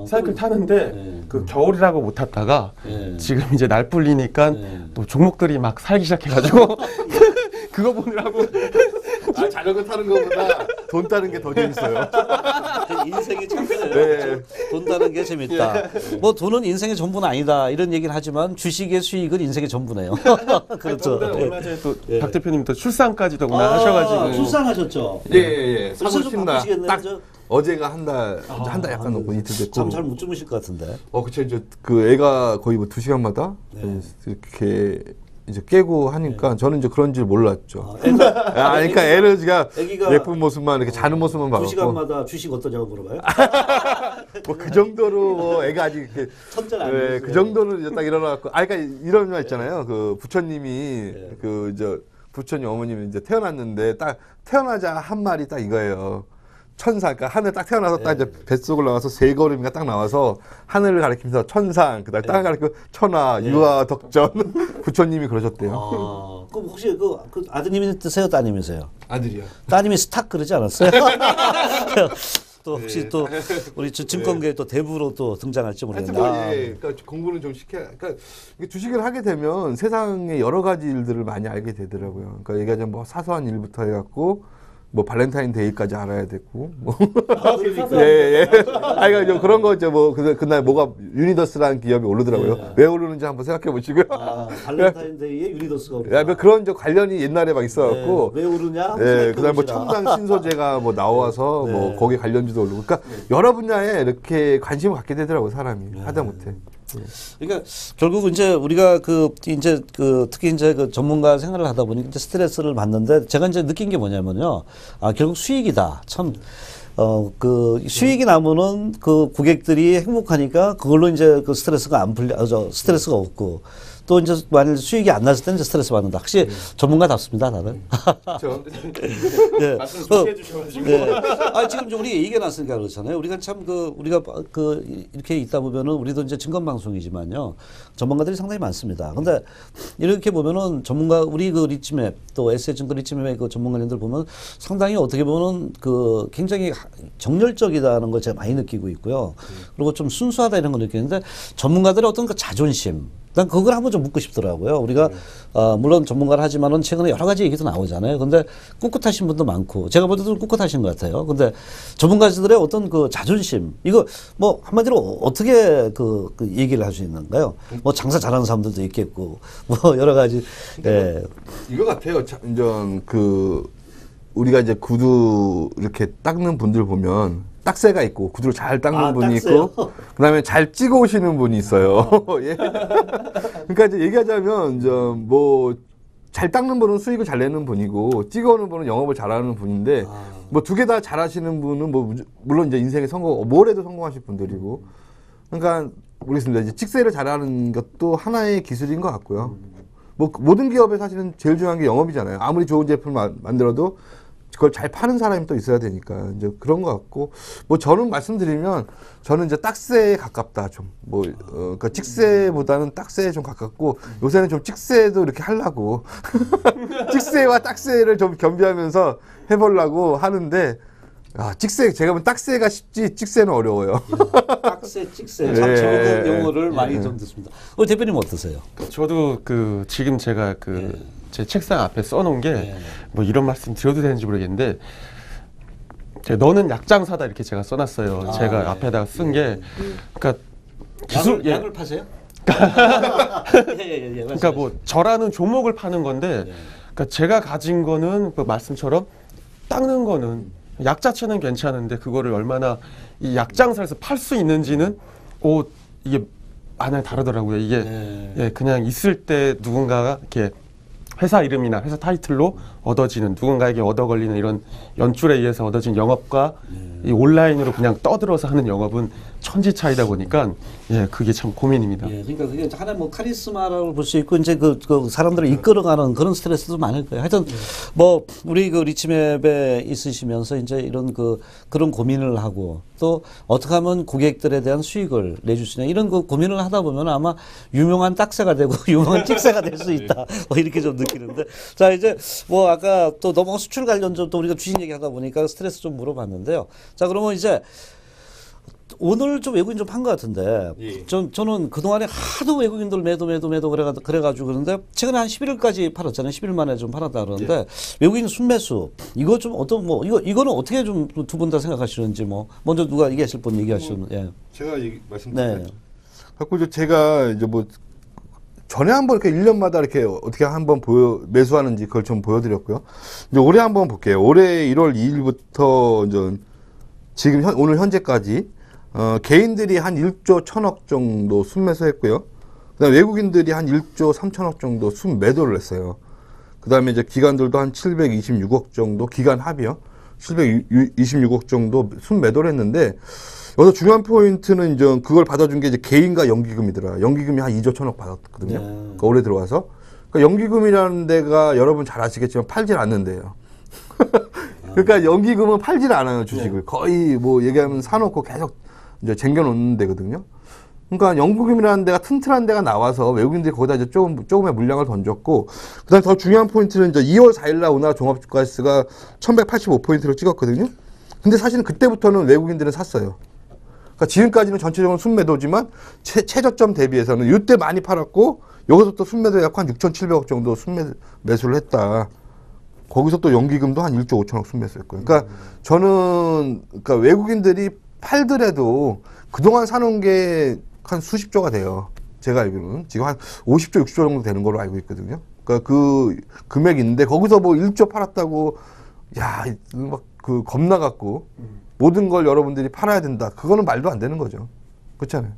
[SPEAKER 3] 사이클 타는데 그 겨울이라고 못 탔다가 지금 이제 날 풀리니까 또 종목들이 막 살기 시작해가지고 그거 보느라고.
[SPEAKER 2] 자전거 타는 것보다 돈 따는 게 더 재밌어요.
[SPEAKER 1] 인생이 참 그래요. 돈 따는 게 재밌다. 뭐 돈은 인생의 전부는 아니다 이런 얘기를 하지만 주식의 수익은 인생의 전부네요. 그렇죠.
[SPEAKER 3] 얼마 전에 또 박 대표님 또 출산까지도 하셔가지고
[SPEAKER 1] 출산하셨죠.
[SPEAKER 2] 예.
[SPEAKER 1] 벌써 좀 바쁘시겠네요.
[SPEAKER 2] 딱 어제가 한 달 약간 넘고 이틀 됐고.
[SPEAKER 1] 잠 잘 못 주무실 것 같은데.
[SPEAKER 2] 그쵸. 이제 그 애가 거의 뭐 2시간마다 이렇게 이제 깨고 하니까 저는 이제 그런 줄 몰랐죠. 그러니까 애를 제가 예쁜 모습만 이렇게 자는 모습만 봐갖고
[SPEAKER 1] 2시간마다 주식 어떠냐고 물어봐요.
[SPEAKER 2] 뭐 그 정도로 뭐 애가 아직 이렇게
[SPEAKER 1] 천재는 아니에요.
[SPEAKER 2] 그 정도는 이제 딱 일어나갖고 그러니까 이런 말 있잖아요. 그 부처님이 부처님 어머님이 이제 태어났는데 딱 태어나자 한 말이 딱 이거예요. 천사, 그러니까 하늘 딱 태어나서 딱 이제 뱃속을 나와서 세 걸음인가 딱 나와서 하늘을 가리키면서 천상, 그다음에 땅을 가리키고 천하, 유아, 덕전 부처님이 그러셨대요.
[SPEAKER 1] 그럼 혹시 그 아드님이 뜻세요, 따님이세요?
[SPEAKER 2] 아들이요.
[SPEAKER 1] 따님이 스탁 그러지 않았어요? 또 혹시 또 우리 증권계 또 대부로 또 등장할지
[SPEAKER 2] 하여튼
[SPEAKER 1] 모르겠네요.
[SPEAKER 2] 뭐 예, 그러니까 공부는 좀 시켜야. 그러니까 이게 주식을 하게 되면 세상의 여러 가지 일들을 많이 알게 되더라고요. 그러니까 얘기하자면 뭐 사소한 일부터 해갖고 뭐 발렌타인데이까지 알아야 되고 뭐 예. 아니 그러니까 그런 거죠. 뭐 그날 뭐가 유니더스라는 기업이 오르더라고요.
[SPEAKER 1] 예.
[SPEAKER 2] 왜 오르는지 한번 생각해 보시고요.
[SPEAKER 1] 발렌타인데이에 유니더스가 오르다.
[SPEAKER 2] 야, 뭐 그런 저 관련이 옛날에 막 있어갖고
[SPEAKER 1] 왜 오르냐?
[SPEAKER 2] 예, 그다음 뭐 첨단 신소재가 뭐 나와서
[SPEAKER 1] 네.
[SPEAKER 2] 뭐 거기 관련주도 오르고, 그러니까 여러 분야에 이렇게 관심을 갖게 되더라고 사람이 하다못해.
[SPEAKER 1] 그러니까 결국 이제 우리가 이제 특히 이제 전문가 생활을 하다 보니 이제 스트레스를 받는데 제가 이제 느낀 게 뭐냐면요. 결국 수익이다. 참. 수익이 나면은 그 고객들이 행복하니까 그걸로 이제 그 스트레스가 안 풀려, 스트레스가 없고 또 이제 만일 수익이 안 났을 때는 이제 스트레스 받는다. 확실히 전문가답습니다, 다들.
[SPEAKER 2] 그렇죠.
[SPEAKER 1] 네.
[SPEAKER 3] 말씀 좋게 해주셔가지고.
[SPEAKER 1] 네. 지금 이제 우리 얘기가 났으니까 그렇잖아요. 우리가 참 우리가 이렇게 있다 보면은 우리도 이제 증권방송이지만요. 전문가들이 상당히 많습니다. 근데 이렇게 보면은 전문가, 우리 리치맵 또 S증권 리치맵의 그 전문가님들 보면 상당히 어떻게 보면은 굉장히 정열적이다는 걸 제가 많이 느끼고 있고요. 그리고 좀 순수하다 이런 걸 느끼는데 전문가들의 어떤 그 자존심, 난 그걸 한번 좀 묻고 싶더라고요. 우리가 물론 전문가를 하지만은 최근에 여러 가지 얘기도 나오잖아요. 근데 꿋꿋하신 분도 많고 제가 볼 때도 꿋꿋하신 것 같아요. 근데 전문가들의 어떤 그 자존심, 이거 뭐 한마디로 어떻게 얘기를 할 수 있는가요? 뭐 장사 잘하는 사람들도 있겠고 뭐 여러 가지. 예.
[SPEAKER 2] 이거 같아요. 우리가 이제 구두 이렇게 닦는 분들 보면 딱새가 있고 구두를 잘 닦는 분이
[SPEAKER 1] 딱새요?
[SPEAKER 2] 있고 그다음에 잘 찍어 오시는 분이 있어요. 예. 그러니까 이제 얘기하자면 뭐 잘 닦는 분은 수익을 잘 내는 분이고 찍어 오는 분은 영업을 잘하는 분인데 뭐 두 개 다 잘하시는 분은 뭐 물론 이제 인생에 뭘 해도 성공하실 분들이고, 그러니까 모르겠습니다. 이제 찍새를 잘하는 것도 하나의 기술인 것 같고요. 뭐 모든 기업에 사실은 제일 중요한 게 영업이잖아요. 아무리 좋은 제품을 만들어도 그걸 잘 파는 사람이 또 있어야 되니까 이제 그런 것 같고, 뭐 저는 말씀드리면 저는 이제 딱새에 가깝다 좀 그러니까 찍새보다는 딱새에 좀 가깝고, 요새는 좀 찍새도 이렇게 하려고 찍새와 딱새를 좀 겸비하면서 해보려고 하는데, 제가 보면 딱새가 쉽지 찍새는 어려워요.
[SPEAKER 1] 딱새, 찍새, 참 적은 용어를 많이 좀 듣습니다. 우리 대표님 어떠세요?
[SPEAKER 3] 저도 지금 제가 제 책상 앞에 써놓은 게 뭐 이런 말씀 드려도 되는지 모르겠는데, 너는 약장사다 이렇게 제가 써놨어요. 제가 앞에다가 쓴 게, 그러니까
[SPEAKER 1] 약을 파세요?
[SPEAKER 3] 그러니까 뭐 저라는 종목을 파는 건데, 그러니까 제가 가진 거는 그 말씀처럼 닦는 거는 약 자체는 괜찮은데 그거를 얼마나 이 약장사에서 팔 수 있는지는 이게 많이 다르더라고요. 이게 그냥 있을 때 누군가가 이렇게 회사 이름이나 회사 타이틀로 얻어지는, 누군가에게 얻어 걸리는 이런 연줄에 의해서 얻어진 영업과 이 온라인으로 그냥 떠들어서 하는 영업은 천지 차이다 보니까 그게 참 고민입니다.
[SPEAKER 1] 그러니까 그게 하나의 뭐 카리스마라고 볼 수 있고, 이제 그 사람들을 이끌어가는 그런 스트레스도 많을 거예요. 하여튼 뭐 우리 리치맵에 있으시면서 이제 이런 그런 고민을 하고, 또 어떻게 하면 고객들에 대한 수익을 내줄 수 있냐 이런 고민을 하다 보면 아마 유명한 딱새가 되고 유명한 찍새가 될 수 있다. 뭐 이렇게 좀 느끼는데, 자 이제 뭐 아까 또 너무 수출 관련점 또 우리가 주식 얘기하다 보니까 스트레스 좀 물어봤는데요. 자 그러면 이제 오늘 좀 외국인 좀 판 것 같은데, 저는 그동안에 하도 외국인들 매도 그래가지고 그러는데, 최근에 한 11일까지 팔았잖아요. 10일 만에 좀 팔았다 그러는데, 외국인 순매수, 이거 좀 이거는 어떻게 좀 두 분 다 생각하시는지, 먼저 누가 얘기하실 분 얘기하시면,
[SPEAKER 2] 제가 말씀드릴게요. 갖고 제가 이제 뭐 전에 한번 이렇게 1년마다 이렇게 어떻게 한번 매수하는지 그걸 좀 보여드렸고요. 이제 올해 한번 볼게요. 올해 1월 2일부터 이제 지금 오늘 현재까지 개인들이 한 1조 1000억 정도 순매수했고요. 그다음에 외국인들이 한 1조 3000억 정도 순매도를 했어요. 그다음에 이제 기관들도 한 726억 정도, 기관 합이요. 726억 정도 순매도를 했는데, 여기서 중요한 포인트는 이제 그걸 받아준 게 이제 개인과 연기금이더라. 연기금이 한 2조 1000억 받았거든요. 그러니까 올해 들어와서. 그러니까 연기금이라는 데가 여러분 잘 아시겠지만 팔질 않는데요. 그러니까 연기금은 팔질 않아요, 주식을. 거의 뭐 얘기하면 사놓고 계속 이제 쟁겨놓는 데거든요. 그러니까 연기금이라는 데가 튼튼한 데가 나와서 외국인들이 거기다 이제 조금의 물량을 던졌고, 그 다음에 더 중요한 포인트는 이제 2월 4일날 우리나라 종합주가지수가 1185포인트를 찍었거든요. 근데 사실은 그때부터는 외국인들은 샀어요. 그러니까 지금까지는 전체적으로 순매도지만 최저점 대비해서는 이때 많이 팔았고 여기서 순매도 약 한 6,700억 정도 순매수를 했다. 거기서 또 연기금도 한 1조 5천억 순매수했고요. 그러니까 저는 그러니까 외국인들이 팔더라도 그동안 사놓은 게 한 수십조가 돼요. 제가 알기로는 지금 한 50조, 60조 정도 되는 걸로 알고 있거든요. 그러니까 그 금액이 있는데 거기서 뭐 1조 팔았다고 야, 막 그 겁나 갖고 모든 걸 여러분들이 팔아야 된다. 그거는 말도 안 되는 거죠. 그렇잖아요.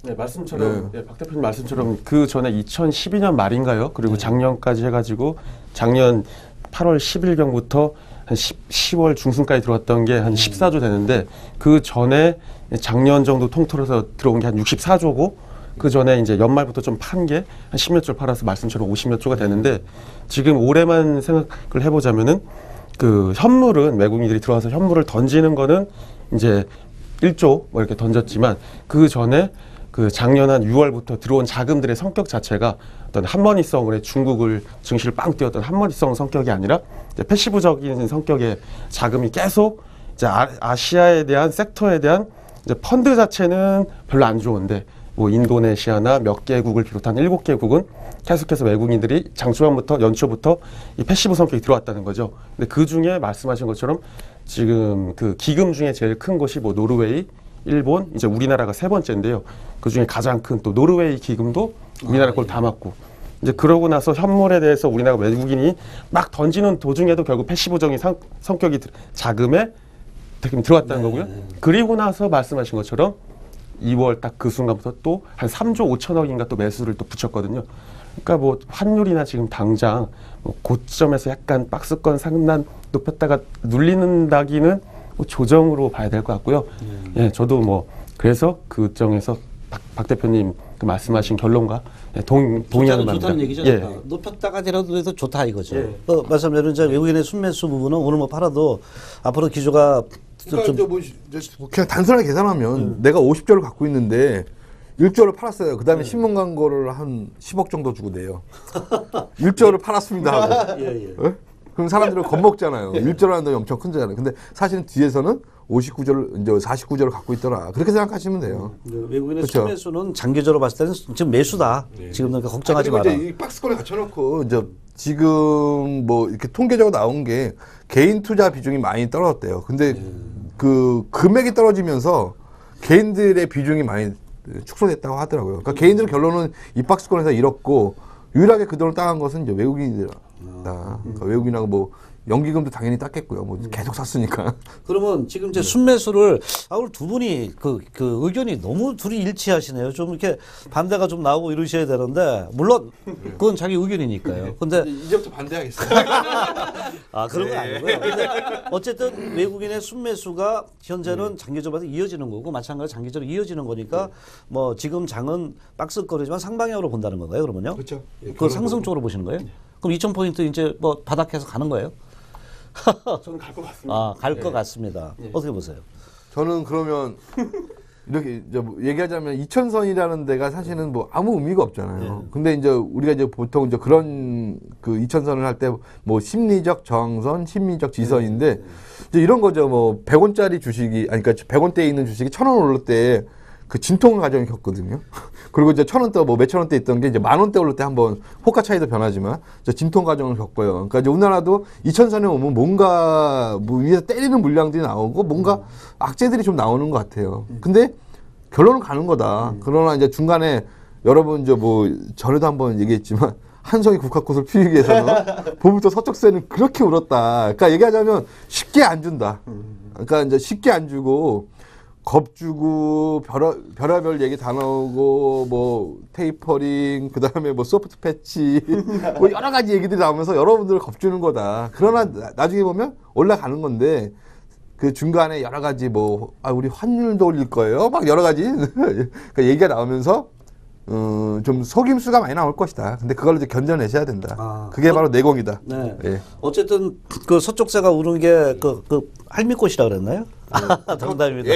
[SPEAKER 3] 네, 말씀처럼 박 대표님 말씀처럼 그 전에 2012년 말인가요? 그리고 작년까지 해가지고 작년 8월 10일경부터 한 10월 중순까지 들어왔던 게 한 14조 되는데 그 전에 작년 정도 통틀어서 들어온 게 한 64조고 그 전에 이제 연말부터 좀 판 게 한 10몇 조 팔아서 말씀처럼 50몇 조가 되는데 지금 올해만 생각을 해보자면은 그 현물은 외국인들이 들어와서 현물을 던지는 거는 이제 1조 뭐 이렇게 던졌지만 그 전에 그 작년 한 6월부터 들어온 자금들의 성격 자체가 어떤 한머니성의 중국을 증시를 빵 뛰었던 한머니성 성격이 아니라 이제 패시브적인 성격의 자금이 계속 이제 아시아에 대한 섹터에 대한 이제 펀드 자체는 별로 안 좋은데 뭐 인도네시아나 몇 개국을 비롯한 7개국은 계속해서 외국인들이 장초반부터 연초부터 이 패시브 성격이 들어왔다는 거죠. 근데 그 중에 말씀하신 것처럼 지금 그 기금 중에 제일 큰 곳이 뭐 노르웨이, 일본, 이제 우리나라가 세 번째인데요. 그 중에 가장 큰 또 노르웨이 기금도 우리나라 걸 담았고 이제 그러고 나서 현물에 대해서 우리나라 외국인이 막 던지는 도중에도 결국 패시브적인 성격이 자금에 들어왔다는 거고요. 그리고 나서 말씀하신 것처럼 2월 딱 그 순간부터 또 한 3조 5천억인가 또 매수를 또 붙였거든요. 그러니까 뭐 환율이나 지금 당장 뭐 고점에서 약간 박스권 상단 높였다가 눌리는다기는 뭐 조정으로 봐야 될 것 같고요. 예, 저도 뭐 그래서 그 점에서 박 대표님 그 말씀하신 결론과 동의하는 바입니다.
[SPEAKER 1] 좋다는 얘기죠.
[SPEAKER 3] 예.
[SPEAKER 1] 높였다가더라도 해도 좋다 이거죠.
[SPEAKER 3] 예.
[SPEAKER 1] 말씀대로 이제 외국인의 순매수 부분은 오늘 뭐 팔아도 앞으로 기조가
[SPEAKER 2] 그러니까 그냥 단순하게 계산하면 내가 50조를 갖고 있는데 1조를 팔았어요. 그 다음에 신문 광고를 한 10억 정도 주고 내요. 1조를 팔았습니다 하고.
[SPEAKER 1] 예.
[SPEAKER 2] 그럼 사람들은 겁먹잖아요. 1조라는 돈이 엄청 큰잖아요. 근데 사실은 뒤에서는 59조를 이제 49조를 갖고 있더라. 그렇게 생각하시면 돼요.
[SPEAKER 1] 외국인의
[SPEAKER 2] 그렇죠?
[SPEAKER 1] 순매수는 장기적으로 봤을 때는 지금 매수다. 지금 그러니까 걱정하지 마라.
[SPEAKER 2] 이제 이 박스권에 갖춰놓고 이제 지금 뭐 이렇게 통계적으로 나온 게 개인 투자 비중이 많이 떨어졌대요. 근데 그 금액이 떨어지면서 개인들의 비중이 많이 축소됐다고 하더라고요. 그러니까 개인들 결론은 이 박스권에서 잃었고 유일하게 그 돈을 따간 것은 이제 외국인이다. 그러니까 외국인하고 뭐 연기금도 당연히 땄겠고요. 뭐 계속 샀으니까.
[SPEAKER 1] 그러면 지금 이제 순매수를 오늘 두 분이 그 의견이 너무 둘이 일치하시네요. 좀 이렇게 반대가 좀 나오고 이러셔야 되는데 물론 그건 자기 의견이니까요. 근데
[SPEAKER 2] 이제부터 반대하겠어요.
[SPEAKER 1] 그런 건 아니고요. 근데 어쨌든 외국인의 순매수가 현재는 장기적으로 이어지는 거고 마찬가지로 장기적으로 이어지는 거니까 뭐 지금 장은 박스권이지만 상방향으로 본다는 건가요? 그러면요?
[SPEAKER 2] 그렇죠.
[SPEAKER 1] 그 상승 쪽으로 보시는 거예요? 그럼 2,000포인트 이제 뭐 바닥해서 가는 거예요?
[SPEAKER 3] 저는 갈 것 같습니다.
[SPEAKER 1] 갈 것 같습니다. 어떻게 보세요?
[SPEAKER 2] 저는 그러면 이렇게 이제 뭐 얘기하자면 이천선이라는 데가 사실은 뭐 아무 의미가 없잖아요. 근데 이제 우리가 이제 보통 이제 그런 그 이천선을 할 때 뭐 심리적 저항선, 심리적 지선인데 이제 이런 거죠. 뭐 100원짜리 주식이 아니 그러니까 100원대에 있는 주식이 1,000원 오를 때 그 진통 과정이 겪거든요. 그리고 이제 1,000원대 뭐 몇천 원대 있던 게 이제 10,000원대 오를 때 한번 호가 차이도 변하지만 저 진통 과정을 겪어요. 그러니까 이제 우리나라도 2000선에 오면 뭔가 뭐 위에서 때리는 물량들이 나오고 뭔가 악재들이 좀 나오는 것 같아요. 근데 결론은 가는 거다. 그러나 이제 중간에 여러분 이제 뭐 전에도 한번 얘기했지만 한성이 국화꽃을 피우기 위해서는 봄부터 서쪽새는 그렇게 울었다. 그러니까 얘기하자면 쉽게 안 준다. 그러니까 이제 쉽게 안 주고 겁주고 별의별 얘기 다 나오고 뭐 테이퍼링 그다음에 뭐 소프트 패치 뭐 여러 가지 얘기들이 나오면서 여러분들을 겁주는 거다. 그러나 나중에 보면 올라가는 건데 그 중간에 여러 가지 뭐 우리 환율도 올릴 거예요. 막 여러 가지 그러니까 얘기가 나오면서 좀 속임수가 많이 나올 것이다. 근데 그걸 이제 견뎌내셔야 된다. 그게 바로 내공이다.
[SPEAKER 1] 네.
[SPEAKER 2] 예.
[SPEAKER 1] 어쨌든 그 서쪽새가 우는 게 그 할미꽃이라 그랬나요? 정답입니다.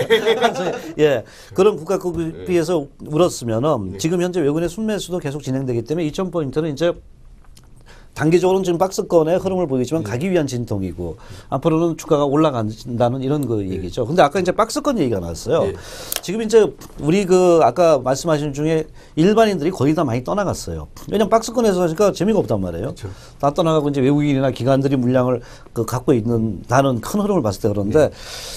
[SPEAKER 1] 예. 그런 국가급에 비해서 울었으면은 지금 현재 외국인의 순매수도 계속 진행되기 때문에 2,000포인트는 이제 단기적으로는 지금 박스권의 흐름을 보이지만 가기 위한 진통이고 앞으로는 주가가 올라간다는 이런 그 얘기죠. 근데 아까 이제 박스권 얘기가 나왔어요. 지금 이제 우리 그 아까 말씀하신 중에 일반인들이 거의 다 많이 떠나갔어요. 왜냐면 박스권에서 하니까 재미가 없단 말이에요. 다 떠나가고 이제 외국인이나 기관들이 물량을 그 갖고 있는다는 큰 흐름을 봤을 때 그런데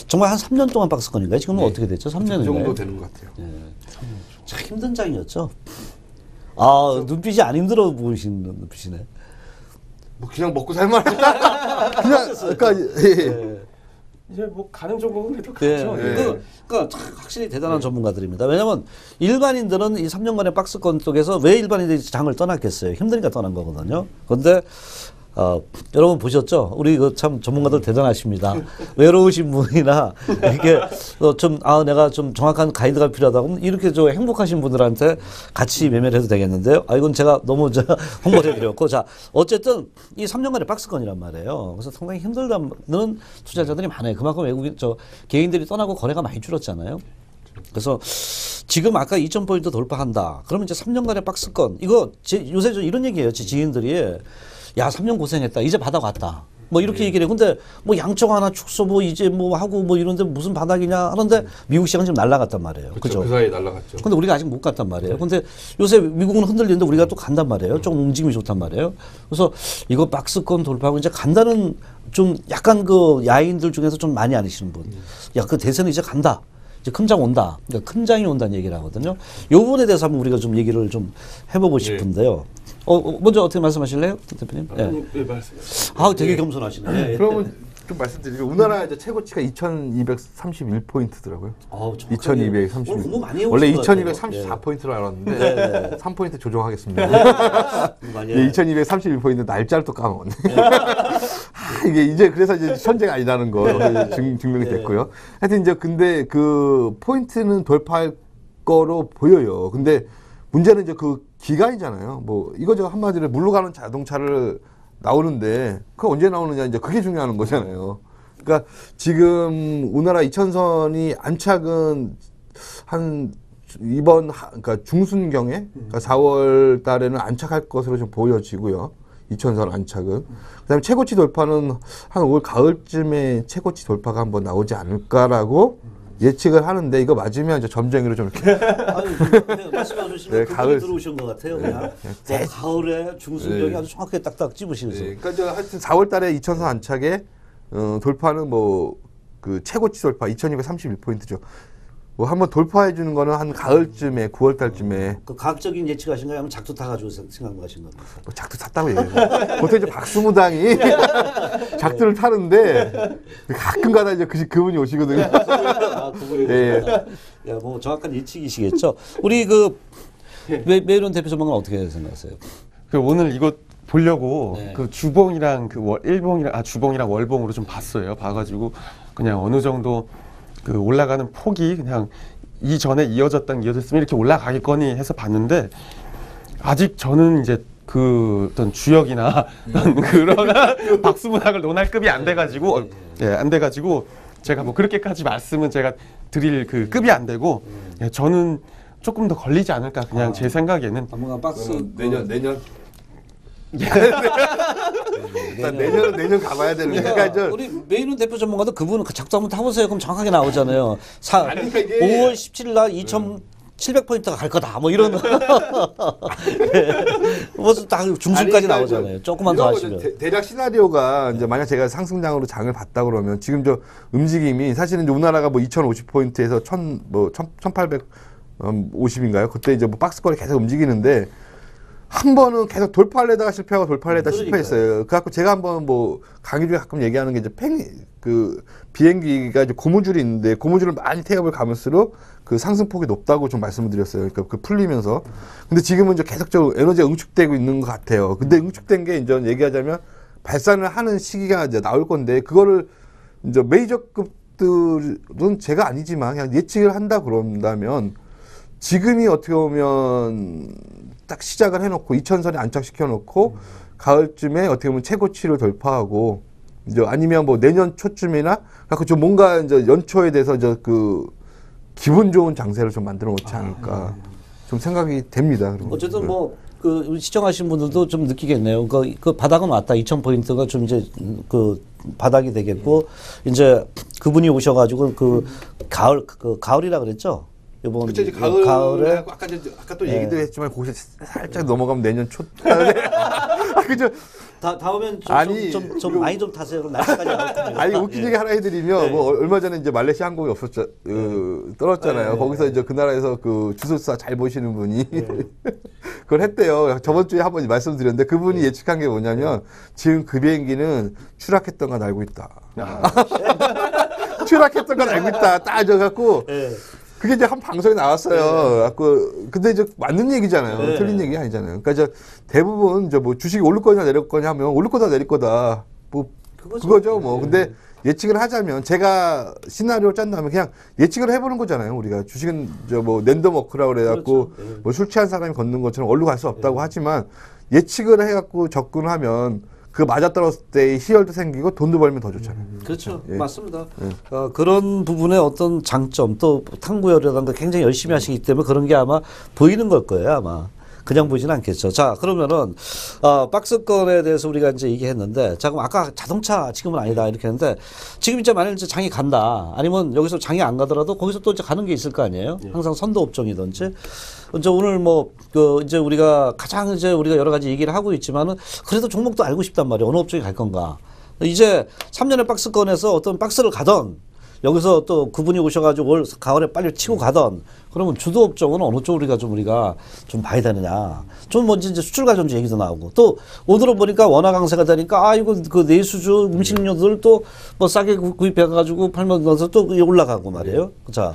[SPEAKER 1] 정말 한 3년 동안 박스권인가요? 지금은 어떻게 됐죠? 3년인가요?
[SPEAKER 2] 그 정도 되는 것 같아요.
[SPEAKER 1] 참 힘든 장이었죠. 아, 눈빛이 안 힘들어 보이시는 눈빛이네.
[SPEAKER 2] 뭐 그냥 먹고 살만 그냥 그러니까
[SPEAKER 3] 이제 뭐 가는 종목은 더
[SPEAKER 1] 네.
[SPEAKER 3] 가죠.
[SPEAKER 1] 그러니까 확실히 대단한 전문가들입니다. 왜냐하면 일반인들은 이 3년간의 박스권 속에서 왜 일반인들이 장을 떠났겠어요? 힘드니까 떠난 거거든요. 그런데 여러분 보셨죠? 우리 그 참 전문가들 대단하십니다. 외로우신 분이나 이렇게 내가 좀 정확한 가이드가 필요하다고 이렇게 저 행복하신 분들한테 같이 매매를 해도 되겠는데요. 이건 제가 너무 홍보를 해드렸고 자 어쨌든 이 3년간의 박스권이란 말이에요. 그래서 상당히 힘들다는 투자자들이 많아요. 그만큼 외국인 개인들이 떠나고 거래가 많이 줄었잖아요. 그래서 지금 아까 2,000포인트 돌파한다. 그러면 이제 3년간의 박스권 이거 요새 저 이런 얘기예요. 제 지인들이 야 3년 고생했다. 이제 바닥 왔다. 뭐 이렇게 얘기를 해. 근데 뭐 양적 하나 축소 뭐 이제 뭐 하고 뭐 이런데 무슨 바닥이냐 하는데 미국 시장은 지금 날아갔단 말이에요. 그죠?
[SPEAKER 2] 그 사이에 날아갔죠.
[SPEAKER 1] 근데 우리가 아직 못 갔단 말이에요. 근데 요새 미국은 흔들리는데 우리가 또 간단 말이에요. 좀 움직임이 좋단 말이에요. 그래서 이거 박스권 돌파하고 이제 간다는 좀 약간 그 야인들 중에서 좀 많이 아니시는 분. 야, 그 대세는 이제 간다. 이제 큰 장 온다. 그러니까 큰 장이 온다는 얘기를 하거든요. 요 부분에 대해서 한번 우리가 좀 얘기를 좀 해보고 싶은데요. 먼저 어떻게 말씀하실래요, 대표님?
[SPEAKER 3] 네, 말씀하세요.
[SPEAKER 1] 되게 겸손하시네.
[SPEAKER 2] 그러면 좀 말씀드리고 우리나라 이제 최고치가 2,231포인트더라고요. 2,231. 원래 2,234포인트로 알았는데 3포인트 조정하겠습니다. 네, 2,231포인트 날짜를 또 까먹었네. 이게 이제 그래서 이제 현재가 아니라는 거 증명이 됐고요. 하여튼 이제 근데 그 포인트는 돌파할 거로 보여요. 근데 문제는 이제 그 기간이잖아요. 뭐 이거저 한마디로 물로 가는 자동차를 나오는데 그거 언제 나오느냐 이제 그게 중요한 거잖아요. 그러니까 지금 우리나라 2천선이 안착은 한 이번 그러니까 중순경에 그러니까 4월 달에는 안착할 것으로 좀 보여지고요. 2천선 안착은. 그다음에 최고치 돌파는 한 올 가을쯤에 최고치 돌파가 한번 나오지 않을까라고 예측을 하는데 이거 맞으면 이제 점쟁이로 좀 이렇게
[SPEAKER 1] 말씀해 주시면
[SPEAKER 2] 가을
[SPEAKER 1] 들어오신 것 같아요. 그냥 가을에 중순경이 아주 정확하게 딱딱 집으시면서.
[SPEAKER 2] 그러니까 저 하여튼 4월달에 2천선 안착에 돌파는 뭐 그 최고치 돌파 2,231포인트죠. 뭐 한번 돌파해 주는 거는 한 가을쯤에 9월달쯤에.
[SPEAKER 1] 그 과학적인 예측하신가요? 아니면 작두 타가지고 생각하신 겁니까?
[SPEAKER 2] 뭐 작두 탔다고 얘기해요. 보통 이제 박수무당이 작두를 타는데 가끔가다 이제 그분이 오시거든요.
[SPEAKER 1] 그분이 오시구나. 야, 뭐 정확한 예측이시겠죠. 우리 그 메이론 대표 전망은 어떻게 생각하세요?
[SPEAKER 3] 오늘 이거 보려고
[SPEAKER 1] 네.
[SPEAKER 3] 그 주봉이랑 그 주봉이랑 월봉으로 좀 봤어요. 봐가지고 그냥 어느 정도 그 올라가는 폭이 그냥 이전에 이어졌으면 이렇게 올라가겠거니 해서 봤는데 아직 저는 이제 그 어떤 주역이나 그런 박수문학을 논할 급이 안 돼가지고 안 돼가지고 제가 뭐 그렇게까지 말씀은 제가 드릴 그 급이 안 되고 저는 조금 더 걸리지 않을까 그냥 제 생각에는
[SPEAKER 1] 당분간 박스
[SPEAKER 2] 내년 내년 가봐야 되는 거야. 그러니까
[SPEAKER 1] 우리 메이론 대표 전문가도 그분 작두 한번 타보세요. 그럼 정확하게 나오잖아요. 5월 17일 날 2,700포인트가 갈 거다. 뭐 이런 무슨 딱 중순까지 나오잖아요. 조금만 더 하시면.
[SPEAKER 2] 대략 시나리오가 이제 만약 제가 상승장으로 장을 봤다 그러면 지금 저 움직임이 사실은 이제 우리나라가 뭐 2,050포인트에서 1,850인가요? 그때 이제 뭐 박스권이 계속 움직이는데. 한 번은 계속 돌파하려다가 실패하고 돌파하려다가 실패했어요. 그래갖고 제가 한번 뭐 강의 중에 가끔 얘기하는 게 이제 그 비행기가 이제 고무줄이 있는데 고무줄을 많이 태엽을 감을수록 그 상승폭이 높다고 좀 말씀을 드렸어요. 그러니까 그 풀리면서. 근데 지금은 이제 계속적으로 에너지가 응축되고 있는 것 같아요. 근데 응축된 게 이제 얘기하자면 발산을 하는 시기가 이제 나올 건데 그거를 이제 메이저급들은 제가 아니지만 그냥 예측을 한다 그런다면 지금이 어떻게 보면 딱 시작을 해놓고 2천선에 안착시켜놓고 가을쯤에 어떻게 보면 최고치를 돌파하고 이제 아니면 뭐 내년 초쯤이나 그래서 좀 뭔가 이제 연초에 대해서 이제 그 기분 좋은 장세를 좀 만들어 놓지 않을까 좀 생각이 됩니다.
[SPEAKER 1] 어쨌든 뭐 그 시청하신 분들도 좀 느끼겠네요. 그 바닥은 왔다. 2,000포인트가 좀 이제 그 바닥이 되겠고 이제 그분이 오셔가지고 그 가을이라 그랬죠. 이번
[SPEAKER 2] 그쵸, 이제
[SPEAKER 1] 가을에
[SPEAKER 2] 아까 또 얘기도 했지만 거기서 살짝 넘어가면 내년 초. 아, 그죠?
[SPEAKER 1] 다음엔
[SPEAKER 2] 아니,
[SPEAKER 1] 좀 많이 좀 타세요. 날씨까지 나올
[SPEAKER 2] 아니 웃긴 얘기 하나 해드리면 뭐 얼마 전에 이제 말레이시아 항공이 떨었잖아요. 거기서 이제 그 나라에서 그 주술사 잘 보시는 분이 그걸 했대요. 저번 주에 한번 말씀드렸는데 그분이 예측한 게 뭐냐면 지금 그 비행기는 추락했던 건 알고 있다. 추락했던 건 알고 있다. 따져갖고. 그게 이제 한 방송에 나왔어요. 근데 이제 맞는 얘기잖아요. 틀린 얘기 아니잖아요. 그러니까 이제 대부분 이제 뭐 주식이 오를 거냐 내릴 거냐 하면 오를 거다 내릴 거다. 뭐 그거죠. 뭐. 근데 예측을 하자면 제가 시나리오 짠다면 그냥 예측을 해보는 거잖아요. 우리가 주식은 저 뭐 랜덤 워크라고 그래갖고 뭐 술 취한 사람이 걷는 것처럼 얼로 갈 수 없다고 하지만 예측을 해갖고 접근하면 그 맞아떨어졌을 때 희열도 생기고 돈도 벌면 더 좋잖아요.
[SPEAKER 1] 그렇죠. 맞습니다. 그런 부분의 어떤 장점 또 탐구열이라든가 굉장히 열심히 하시기 때문에 그런 게 아마 보이는 걸 거예요. 아마. 그냥 보이진 않겠죠. 자, 그러면은 박스권에 대해서 우리가 이제 얘기했는데, 자, 그럼 아까 자동차 지금은 아니다 이렇게 했는데, 지금 이제 만약에 이제 장이 간다, 아니면 여기서 장이 안 가더라도 거기서 또 이제 가는 게 있을 거 아니에요. 항상 선도 업종이든지. 이제 오늘 뭐 이제 우리가 가장 이제 우리가 여러 가지 얘기를 하고 있지만은 그래도 종목도 알고 싶단 말이에요. 어느 업종이 갈 건가. 이제 3년의 박스권에서 어떤 박스를 가던. 여기서 또 그분이 오셔가지고 올 가을에 빨리 치고 가던 그러면 주도 업종은 어느 쪽 우리가 좀 봐야 되느냐. 좀 먼저 이제 수출 관련주 얘기도 나오고 또 오늘은 보니까 원화 강세가 되니까 이거 그 내수주 음식료들 또 뭐 싸게 구입해가지고 팔면 넣어서 또 올라가고 말이에요. 자,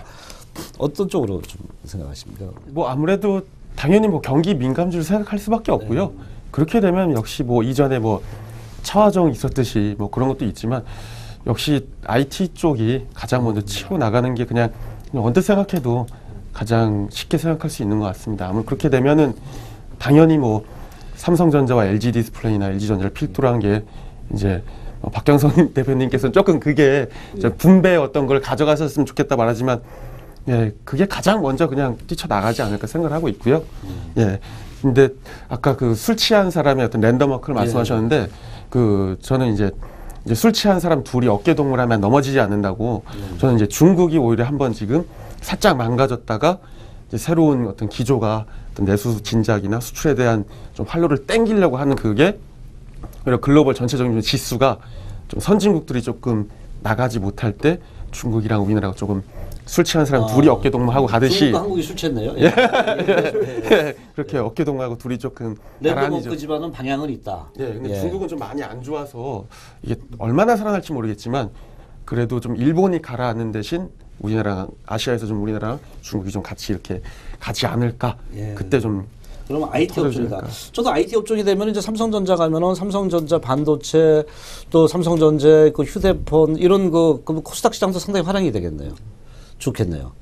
[SPEAKER 1] 어떤 쪽으로 좀 생각하십니까?
[SPEAKER 3] 뭐 아무래도 당연히 뭐 경기 민감주를 생각할 수밖에 없고요. 그렇게 되면 역시 뭐 이전에 뭐 차화정 있었듯이 뭐 그런 것도 있지만 역시 IT 쪽이 가장 먼저 치고 나가는 게 그냥 언뜻 생각해도 가장 쉽게 생각할 수 있는 것 같습니다. 아무래도 그렇게 되면은 당연히 뭐 삼성전자와 LG 디스플레이나 LG전자를 필두로 한 게 이제 박경선 대표님께서는 조금 그게 분배 어떤 걸 가져가셨으면 좋겠다 말하지만 예, 그게 가장 먼저 그냥 뛰쳐나가지 않을까 생각을 하고 있고요. 예. 근데 아까 그 술 취한 사람의 어떤 랜덤워크를 말씀하셨는데 그 저는 이제 술 취한 사람 둘이 어깨 동무하면 넘어지지 않는다고 저는 이제 중국이 오히려 한번 지금 살짝 망가졌다가 이제 새로운 어떤 기조가 어떤 내수 진작이나 수출에 대한 좀 활로를 땡기려고 하는 그게 오히려 글로벌 전체적인 지수가 좀 선진국들이 조금 나가지 못할 때 중국이랑 우리나라가 조금 술 취한 사람 둘이 어깨 동무하고 가듯이
[SPEAKER 1] 중국과 한국이 술 취했네요.
[SPEAKER 3] 그렇게 어깨 동무하고 둘이 조금
[SPEAKER 1] 랜덤워크지만은 방향은 있다.
[SPEAKER 3] 예, 근데 중국은 좀 많이 안 좋아서 이게 얼마나 살아날지 모르겠지만 그래도 좀 일본이 가라앉는 대신 우리나라 아시아에서 좀 우리나라랑 중국이 좀 같이 이렇게 가지 않을까. 그때 좀
[SPEAKER 1] 그러면 IT 업종이다. 저도 IT 업종이 되면 이제 삼성전자 가면은 삼성전자 반도체 또 삼성전자 그 휴대폰 이런 그 코스닥 시장도 상당히 활용이 되겠네요. 좋겠네요.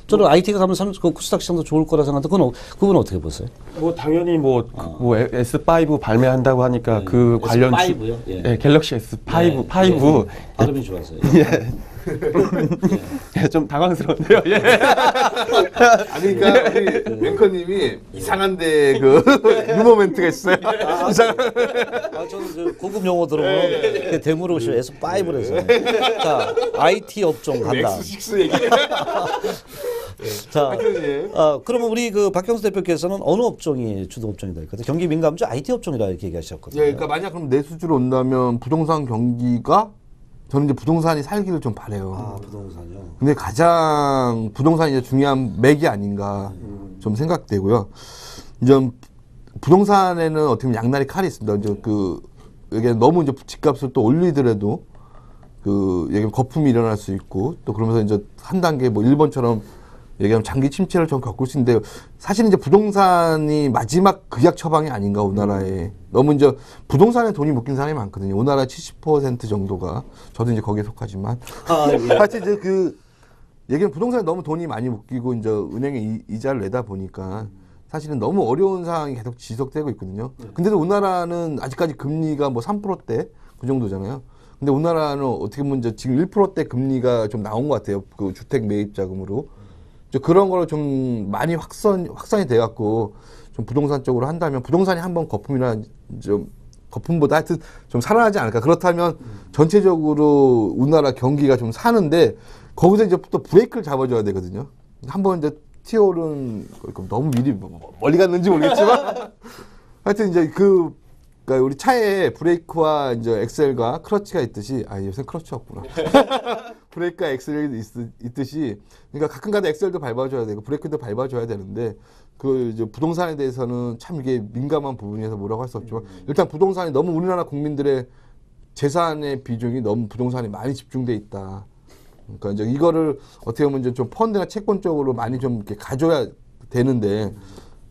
[SPEAKER 1] 저는 IT가 가면 그 코스닥 시장도 좋을 거라 생각하는데 그건 어떻게 보세요?
[SPEAKER 3] 뭐 당연히 뭐 S5 발매한다고 하니까 그 관련
[SPEAKER 1] S5요?
[SPEAKER 3] 예, 갤럭시 S5 5
[SPEAKER 1] 발음이 좋았어요.
[SPEAKER 3] 예, 좀 당황스러운데요. 예.
[SPEAKER 2] 아니 그러니까 우리 앵커님이 이상한데 그 유머 멘트가 있어요.
[SPEAKER 1] 저는 그 고급 용어 들어보면 대무로 오시면 S5래서. 자, IT 업종 간다.
[SPEAKER 2] X6 얘기.
[SPEAKER 1] 자, 그러면 우리 그 박경수 대표께서는 어느 업종이 주도 업종이 될까요? 경기 민감주 IT 업종이라 이렇게 얘기하셨거든요.
[SPEAKER 2] 예, 그러니까 만약 그럼 내수주로 온다면 부동산 경기가 저는 이제 부동산이 살기를 좀 바래요.
[SPEAKER 1] 부동산이요.
[SPEAKER 2] 근데 가장 부동산이 이제 중요한 맥이 아닌가 좀 생각되고요. 이제 부동산에는 어떻게 보면 양날의 칼이 있습니다. 이제 이게 너무 이제 집값을 또 올리더라도 얘기하면 거품이 일어날 수 있고 또 그러면서 이제 한 단계 뭐 일본처럼 얘기하면 장기 침체를 좀 겪을 수 있는데 사실 이제 부동산이 마지막 극약 처방이 아닌가 우리나라에 너무 이제 부동산에 돈이 묶인 사람이 많거든요. 우리나라 70% 정도가 저도 이제 거기에 속하지만 사실 이제 얘기하면 부동산에 너무 돈이 많이 묶이고 이제 은행에 이자를 내다 보니까 사실은 너무 어려운 상황이 계속 지속되고 있거든요. 근데도 우리나라는 아직까지 금리가 뭐 3%대 그 정도잖아요. 근데 우리나라는 어떻게 보면 이제 지금 1%대 금리가 좀 나온 것 같아요. 그 주택 매입 자금으로. 그런 거를 좀 많이 확산이 돼갖고 좀 부동산 쪽으로 한다면 부동산이 한번 거품보다 하여튼 좀 살아나지 않을까. 그렇다면 전체적으로 우리나라 경기가 좀 사는데 거기서 이제 또 브레이크를 잡아줘야 되거든요. 한번 이제 튀어오른 너무 미리 멀리 갔는지 모르겠지만 하여튼 이제 그러니까 우리 차에 브레이크와 이제 엑셀과 클러치가 있듯이 요새 클러치 없구나. 브레이크와 엑셀이 있듯이 그러니까 가끔가다 엑셀도 밟아줘야 되고 브레이크도 밟아줘야 되는데 그 이제 부동산에 대해서는 참 이게 민감한 부분이어서 뭐라고 할 수 없지만 일단 부동산이 너무 우리나라 국민들의 재산의 비중이 너무 부동산이 많이 집중돼 있다. 그러니까 이제 이거를 어떻게 보면 이제 좀 펀드나 채권 쪽으로 많이 좀 이렇게 가져야 되는데,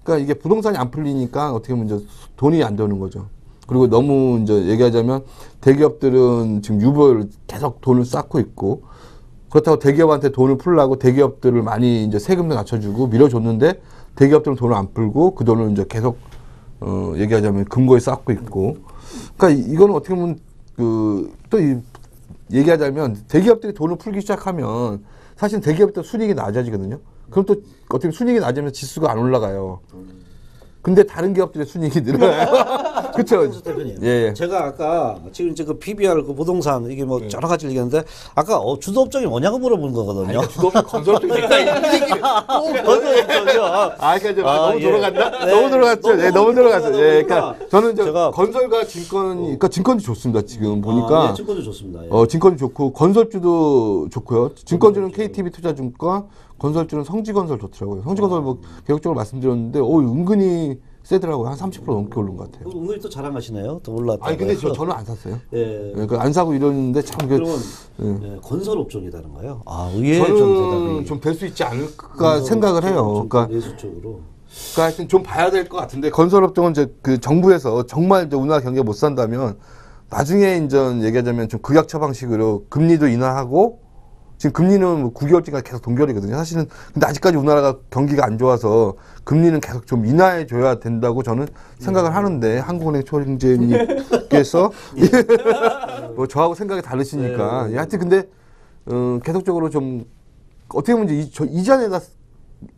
[SPEAKER 2] 그러니까 이게 부동산이 안 풀리니까 어떻게 보면 이제 돈이 안 되는 거죠. 그리고 너무 이제 얘기하자면 대기업들은 지금 유보를 계속 돈을 쌓고 있고, 그렇다고 대기업한테 돈을 풀라고 대기업들을 많이 이제 세금도 낮춰주고 밀어줬는데 대기업들은 돈을 안 풀고 그 돈을 이제 계속 얘기하자면 금고에 쌓고 있고, 그러니까 이거는 어떻게 보면 얘기하자면 대기업들이 돈을 풀기 시작하면 사실 대기업들 순이익이 낮아지거든요. 그럼 또 어떻게 순이익이 낮으면 지수가 안 올라가요. 근데 다른 기업들의 순이익이 늘어나요. 그렇죠.
[SPEAKER 1] 예. 제가 아까 지금 이제 그 PBR 그 부동산 이게 뭐 여러 가지 얘기했는데 아까 주도 업종이 뭐냐고 물어본 거거든요.
[SPEAKER 2] 주도 업종 건설업종이
[SPEAKER 1] 건설업종이요.
[SPEAKER 2] 너무 돌아갔나?
[SPEAKER 1] 네.
[SPEAKER 2] 너무 돌아갔죠. 네, 너무 돌아갔죠. 예, 그러니까 저는 이제
[SPEAKER 1] 제가
[SPEAKER 2] 건설과 증권이, 그러니까 증권이 좋습니다. 지금 보니까.
[SPEAKER 1] 예, 증권도 좋습니다. 예.
[SPEAKER 2] 증권이 좋고 건설주도 좋고요. 증권주는 KTB 투자증권, 건설주는 성지건설 좋더라고요. 성지건설 뭐 개혁적으로 말씀드렸는데, 은근히 세더라고요. 한 30% 넘게 오른 것 같아요.
[SPEAKER 1] 은근히 또 자랑하시네요. 더 올랐다.
[SPEAKER 2] 아니 근데 저는 안 샀어요.
[SPEAKER 1] 예.
[SPEAKER 2] 그러니까 안 사고 이러는데 참
[SPEAKER 1] 그러면 예, 건설업종이다는가요? 의외의
[SPEAKER 2] 저는 좀 될 수 있지 않을까 생각을 해요. 그러니까
[SPEAKER 1] 내수 쪽으로.
[SPEAKER 2] 그러니까 하여튼 좀 봐야 될 것 같은데 건설업종은 이제 그 정부에서 정말 이제 우리나라 경기가 못 산다면 나중에 이제 얘기하자면 좀 극약처 방식으로 금리도 인하하고 지금 금리는 뭐 9개월째가 계속 동결이거든요. 사실은 근데 아직까지 우리나라가 경기가 안 좋아서 금리는 계속 좀 인하해 줘야 된다고 저는 생각을 하는데 한국은행 초임재님께서 뭐 저하고 생각이 다르시니까 하여튼 근데 계속적으로 좀 어떻게 보면 이제 이전에다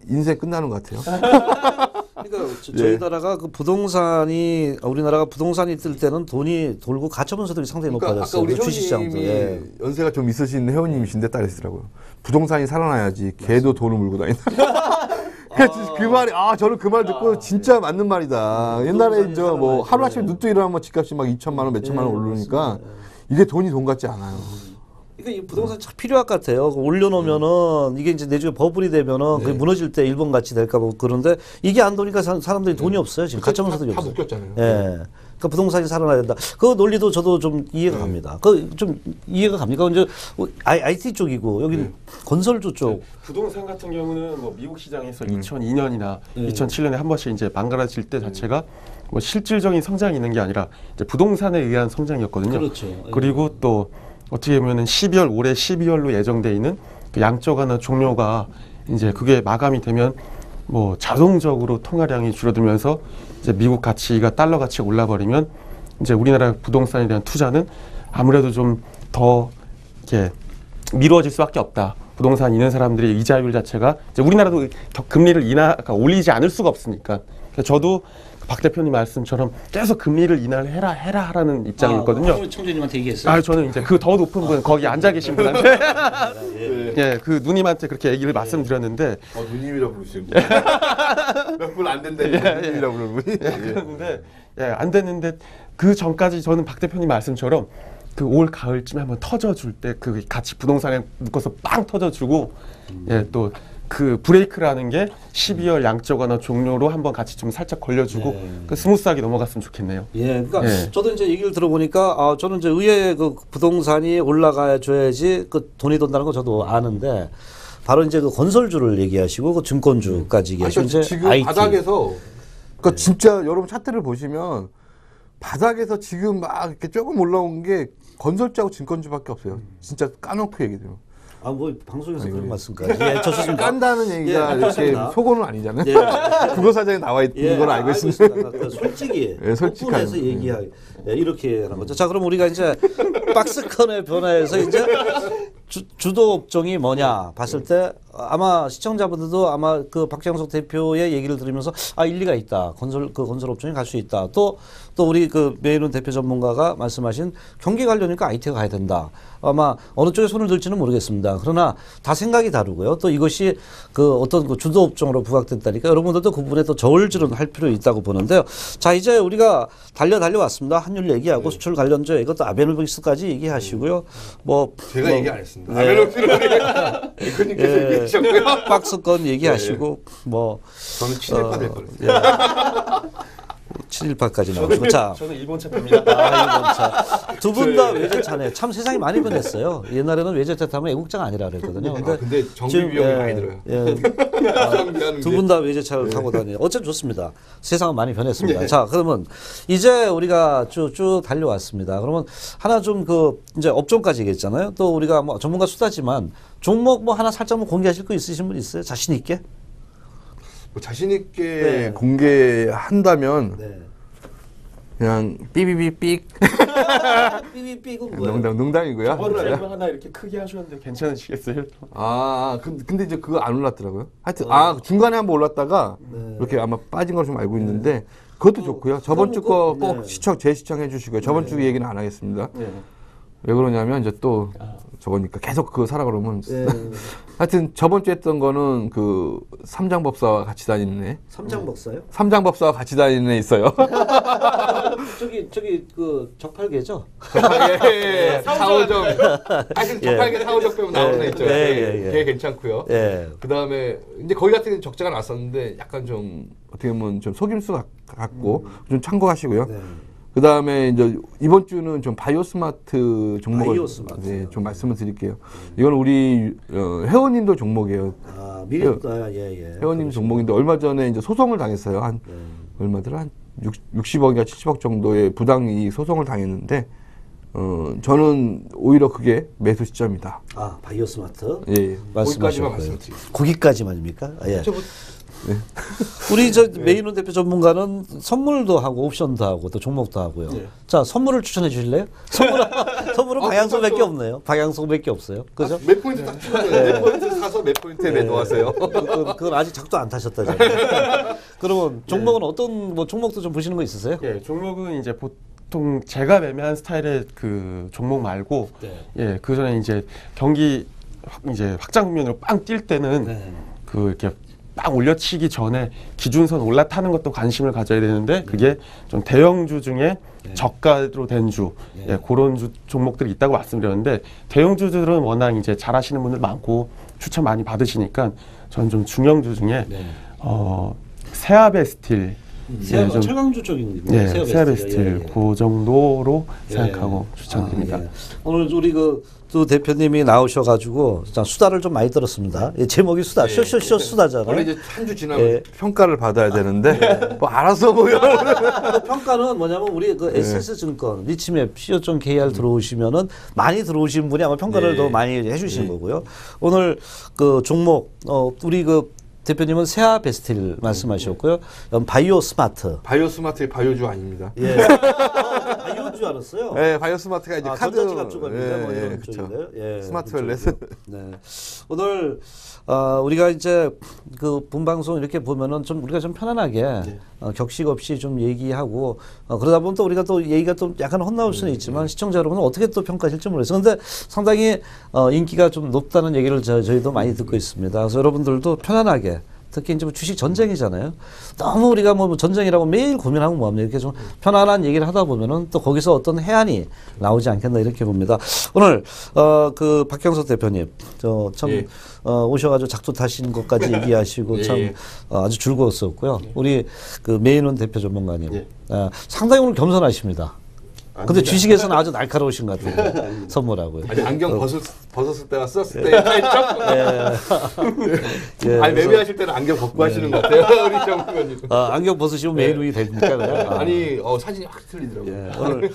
[SPEAKER 2] 인생 끝나는 것 같아요.
[SPEAKER 1] 그러니까 저희 나라가 그 부동산이 우리나라가 부동산이 뜰 때는 돈이 돌고 가처분 소득이 상당히 높아졌어요.
[SPEAKER 2] 아까 우리
[SPEAKER 1] 주식시장도
[SPEAKER 2] 연세가 좀 있으신 회원님이신데 따르시더라고요. 부동산이 살아나야지 걔도 돈을 물고 다닌다. 그 말이 저는 그 말 듣고 진짜 맞는 말이다. 옛날에 이제 뭐 하루 아침에 눈 뜨 일어나면 집값이 막 2천만 원, 몇 천만 원 오르니까 이게 돈이 돈 같지 않아요.
[SPEAKER 1] 그러니까 이 부동산 참 필요할 것 같아요. 올려놓으면은 이게 이제 내주에 버블이 되면은 그게 무너질 때 일본 같이 될까 뭐 그런데 이게 안 도니까 사람들이 돈이 없어요. 지금 가처분 소득이 없어요.
[SPEAKER 2] 다 묶였잖아요.
[SPEAKER 1] 예. 그러니까 부동산이 살아나야 된다. 그 논리도 저도 좀 이해가 갑니다. 좀 이해가 갑니까? 이제 IT 쪽이고 여기 건설주 쪽.
[SPEAKER 3] 부동산 같은 경우는 뭐 미국 시장에서 2002년이나 2007년에 한 번씩 이제 망가질 때 자체가 뭐 실질적인 성장이 있는 게 아니라 이제 부동산에 의한 성장이었거든요.
[SPEAKER 1] 그렇죠.
[SPEAKER 3] 그리고 또 어떻게 보면은 올해 12월로 예정돼 있는 그 양적 완화 종료가 이제 그게 마감이 되면 뭐 자동적으로 통화량이 줄어들면서 이제 미국 가치가 달러 가치가 올라버리면 이제 우리나라 부동산에 대한 투자는 아무래도 좀 더 이렇게 미뤄질 수밖에 없다. 부동산 있는 사람들의 이자율 자체가 이제 우리나라도 금리를 그러니까 올리지 않을 수가 없으니까. 그래서 저도 박 대표님 말씀처럼 계속 금리를 인하를 해라 하라는 입장이었거든요.
[SPEAKER 1] 청주님한테 얘기했어요?
[SPEAKER 3] 저는 이제 그 더 높은 분 거기 앉아 계신 분한테 그 누님한테 그렇게 얘기를 말씀드렸는데
[SPEAKER 2] 누님이라 부르시고 몇 분 안 된다 누님이라 부르는 분이
[SPEAKER 3] 그런데 안 됐는데 그 전까지 저는 박 대표님 말씀처럼 그 올 가을쯤에 한번 터져줄 때 그 같이 부동산에 묶어서 빵 터져주고 또 그 브레이크라는 게 12월 양적 완화 종료로 한번 같이 좀 살짝 걸려주고 그 스무스하게 넘어갔으면 좋겠네요.
[SPEAKER 1] 그러니까 저도 이제 얘기를 들어보니까 저는 이제 의외의 그 부동산이 올라가 줘야지 그 돈이 돈다는 거 저도 아는데 바로 이제 그 건설주를 얘기하시고 그 증권주까지 얘기하시고 이제
[SPEAKER 2] 지금
[SPEAKER 1] IT.
[SPEAKER 2] 바닥에서 그러니까 진짜 여러분 차트를 보시면 바닥에서 지금 막 이렇게 조금 올라온 게 건설주하고 증권주밖에 없어요. 진짜 까놓고 얘기해요.
[SPEAKER 1] 뭐 방송에서 그런 말씀까지. 좋습니다.
[SPEAKER 2] 깐다는 얘기가 이렇게
[SPEAKER 1] 알겠습니다.
[SPEAKER 2] 속어는 아니잖아요. 국어사전에 나와 있는 건 알고 있습니다.
[SPEAKER 1] 솔직히
[SPEAKER 2] 솔직한
[SPEAKER 1] 오픈해서 얘기하기 이렇게 하는 거죠. 자, 그럼 우리가 이제 박스권의 변화에서 이제 주도 업종이 뭐냐 봤을 때 아마 시청자분들도 아마 그 박장석 대표의 얘기를 들으면서 일리가 있다. 건설업종에 갈 수 있다. 또 우리 그 매일은 대표 전문가가 말씀하신 경기 관련이니까 IT가 가야 된다. 아마 어느 쪽에 손을 들지는 모르겠습니다. 그러나 다 생각이 다르고요. 또 이것이 그 어떤 그 주도 업종으로 부각됐다니까 여러분들도 그 부분에 또 저울질은 할 필요 있다고 보는데요. 자, 이제 우리가 달려왔습니다. 환율 얘기하고 수출 관련주 이것도 아베노믹스까지 얘기하시고요.
[SPEAKER 2] 제가 얘기 안 했습니다.
[SPEAKER 1] 네.
[SPEAKER 2] 아베노믹스는 대표님께서 얘기하셨고요.
[SPEAKER 1] 박스권 얘기하시고
[SPEAKER 2] 저는 친일파 될 뻔했어요.
[SPEAKER 1] 친일파까지 나오시고 자,
[SPEAKER 3] 저는 일본차 탑니다.
[SPEAKER 1] 일본차 두 분 다 외제차네. 참 세상이 많이 변했어요. 옛날에는 외제차 타면 애국자가 아니라 그랬거든요.
[SPEAKER 2] 근데 정비 비용이 많이 들어요.
[SPEAKER 1] 두 분 다 외제차를 타고 다니요. 어쨌든 좋습니다. 세상은 많이 변했습니다. 자, 그러면 이제 우리가 쭉 달려왔습니다. 그러면 하나 좀 이제 업종까지 얘기했잖아요. 또 우리가 뭐 전문가 수다지만 종목 하나 살짝 공개하실 거 있으신 분 있어요? 자신 있게?
[SPEAKER 2] 자신 있게 공개한다면 그냥 삐삐삐삑
[SPEAKER 1] 삐삐삐은 뭐예요?
[SPEAKER 2] 농담이고요.
[SPEAKER 3] 저거를 하나 이렇게 크게 하셨는데 괜찮으시겠어요?
[SPEAKER 2] 근데 이제 그거 안 올랐더라고요. 하여튼 중간에 한번 올랐다가 이렇게 아마 빠진 걸 좀 알고 있는데 그것도 좋고요. 저번 주 거 꼭 재시청해 주시고요. 저번 주 얘기는 안 하겠습니다. 왜 그러냐면 이제 또 저거니까 계속 그거 사라 그러면 하여튼 저번 주에 했던 거는 그 삼장법사와 같이 다니는 애.
[SPEAKER 1] 삼장법사요?
[SPEAKER 2] 삼장법사와 같이 다니는 애 있어요.
[SPEAKER 1] 저기 그 적팔계죠?
[SPEAKER 2] 적팔계 사오정. 하여튼 적팔계 사오정 빼면 나오는 애 있죠. 걔 괜찮고요. 그 다음에 이제 거기 같은 경우는 적자가 났었는데 약간 좀 어떻게 보면 좀 속임수 같고 좀 참고하시고요. 그 다음에 이제 이번 주는 좀 바이오스마트 종목을 좀 말씀을 드릴게요. 이건 우리 회원님도 종목이에요. 회원님 종목인데 얼마 전에 이제 소송을 당했어요. 얼마더라? 한 60억이나 70억 정도의 부당이익 소송을 당했는데 저는 오히려 그게 매수 시점이다.
[SPEAKER 1] 바이오스마트.
[SPEAKER 2] 거기까지만 말씀드리겠습니다.
[SPEAKER 1] 거기까지만입니까? 우리 메인원 대표 전문가는 선물도 하고 옵션도 하고 또 종목도 하고요. 자, 선물을 추천해 주실래요? 선물은 방향성밖에 없네요. 방향성밖에 없어요. 그죠?
[SPEAKER 2] 몇 포인트 딱 추가해요. 몇 포인트 사서 몇 포인트에 매도하세요.
[SPEAKER 1] 그건 아직 작도 안 타셨다잖아요. 그러면 종목은 어떤 종목도 좀 보시는 거 있으세요?
[SPEAKER 3] 종목은 이제 보통 제가 매매한 스타일의 그 종목 말고 그 전에 이제 경기 이제 확장 국면으로 빵 뛸 때는 그 이렇게 빵 올려치기 전에 기준선 올라타는 것도 관심을 가져야 되는데 그게 좀 대형주 중에 저가로 된 주, 그런 종목들이 있다고 말씀드렸는데 대형주들은 워낙 이제 잘하시는 분들 많고 추천 많이 받으시니까 저는 좀 중형주 중에 세아베스틸
[SPEAKER 1] 최강주 쪽입니다.
[SPEAKER 3] 세아베스틸 그 정도로 생각하고 추천드립니다.
[SPEAKER 1] 오늘 우리 또 대표님이 나오셔가지고 수다를 좀 많이 들었습니다. 제목이 수다, 쇼쇼쇼 수다잖아요.
[SPEAKER 2] 원래 이제 한 주 지나면 평가를 받아야 되는데 뭐 알아서
[SPEAKER 1] 평가는 뭐냐면 우리 그 SS증권 리치맵 co.kr 들어오시면은 많이 들어오신 분이 아마 평가를 더 많이 해주신 거고요. 오늘 그 종목 우리 대표님은 세아베스틸 말씀하셨고요. 바이오스마트.
[SPEAKER 2] 바이오스마트의 바이오주 아닙니다.
[SPEAKER 1] 바이오주 알았어요?
[SPEAKER 2] 네, 바이오스마트가 이제 카드
[SPEAKER 1] 전자지갑 쪽입니다. 이런 쪽인데요.
[SPEAKER 2] 스마트 웰렛.
[SPEAKER 1] 오늘 우리가 이제 그 본방송 이렇게 보면은 좀 우리가 좀 편안하게 격식 없이 좀 얘기하고 그러다 보면 또 우리가 또 얘기가 또 약간 헛나올 수는 있지만 시청자 여러분은 어떻게 또 평가하실지 모르겠어요. 근데 상당히 인기가 좀 높다는 얘기를 저희도 많이 듣고 있습니다. 그래서 여러분들도 편안하게 특히 이제 주식 전쟁이잖아요. 너무 우리가 뭐 전쟁이라고 매일 고민하고 뭐합니까? 이렇게 좀 편안한 얘기를 하다 보면은 또 거기서 어떤 해안이 나오지 않겠나 이렇게 봅니다. 오늘 그 박경석 대표님 참 오셔가지고 작두 타신 것까지 얘기하시고 참 아주 즐거웠었고요. 우리 그 메인원 대표 전문가님 상당히 오늘 겸손하십니다. 근데 주식에서는 아주 날카로우신 것 같아요. 선물하고요.
[SPEAKER 2] 아니, 안경 벗었을 때와 썼을 때 아니, 매매하실 때는 안경 벗고 하시는 것 같아요. 우리 전문가님.
[SPEAKER 1] 안경 벗으시면 메인운이 됩니까?
[SPEAKER 2] 아니, 사진이 확 틀리더라고요.
[SPEAKER 1] 오늘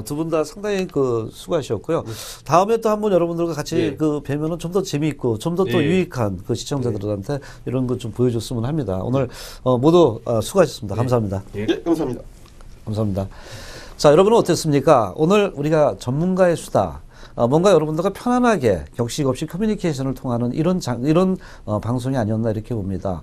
[SPEAKER 1] 두 분 다 상당히 수고하셨고요. 다음에 또 한번 여러분들과 같이 뵈면은 좀 더 재미있고 좀 더 또 유익한 그 시청자들한테 이런 것 좀 보여줬으면 합니다. 오늘 모두 수고하셨습니다. 감사합니다.
[SPEAKER 3] 감사합니다.
[SPEAKER 1] 감사합니다. 자, 여러분은 어땠습니까? 오늘 우리가 전문가의 수다, 뭔가 여러분들과 편안하게 격식 없이 커뮤니케이션을 통하는 이런 방송이 아니었나 이렇게 봅니다.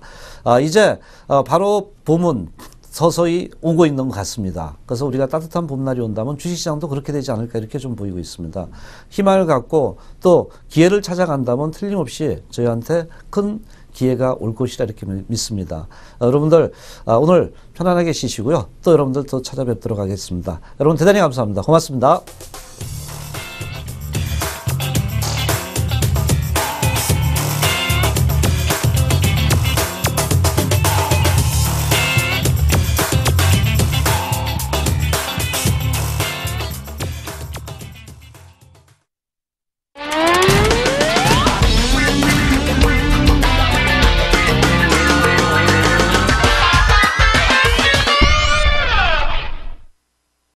[SPEAKER 1] 이제 바로 봄은 서서히 오고 있는 것 같습니다. 그래서 우리가 따뜻한 봄날이 온다면 주식시장도 그렇게 되지 않을까 이렇게 좀 보이고 있습니다. 희망을 갖고 또 기회를 찾아간다면 틀림없이 저희한테 큰 기회가 올 것이라 이렇게 믿습니다. 여러분들 오늘 편안하게 쉬시고요. 또 여러분들 또 찾아뵙도록 하겠습니다. 여러분 대단히 감사합니다. 고맙습니다.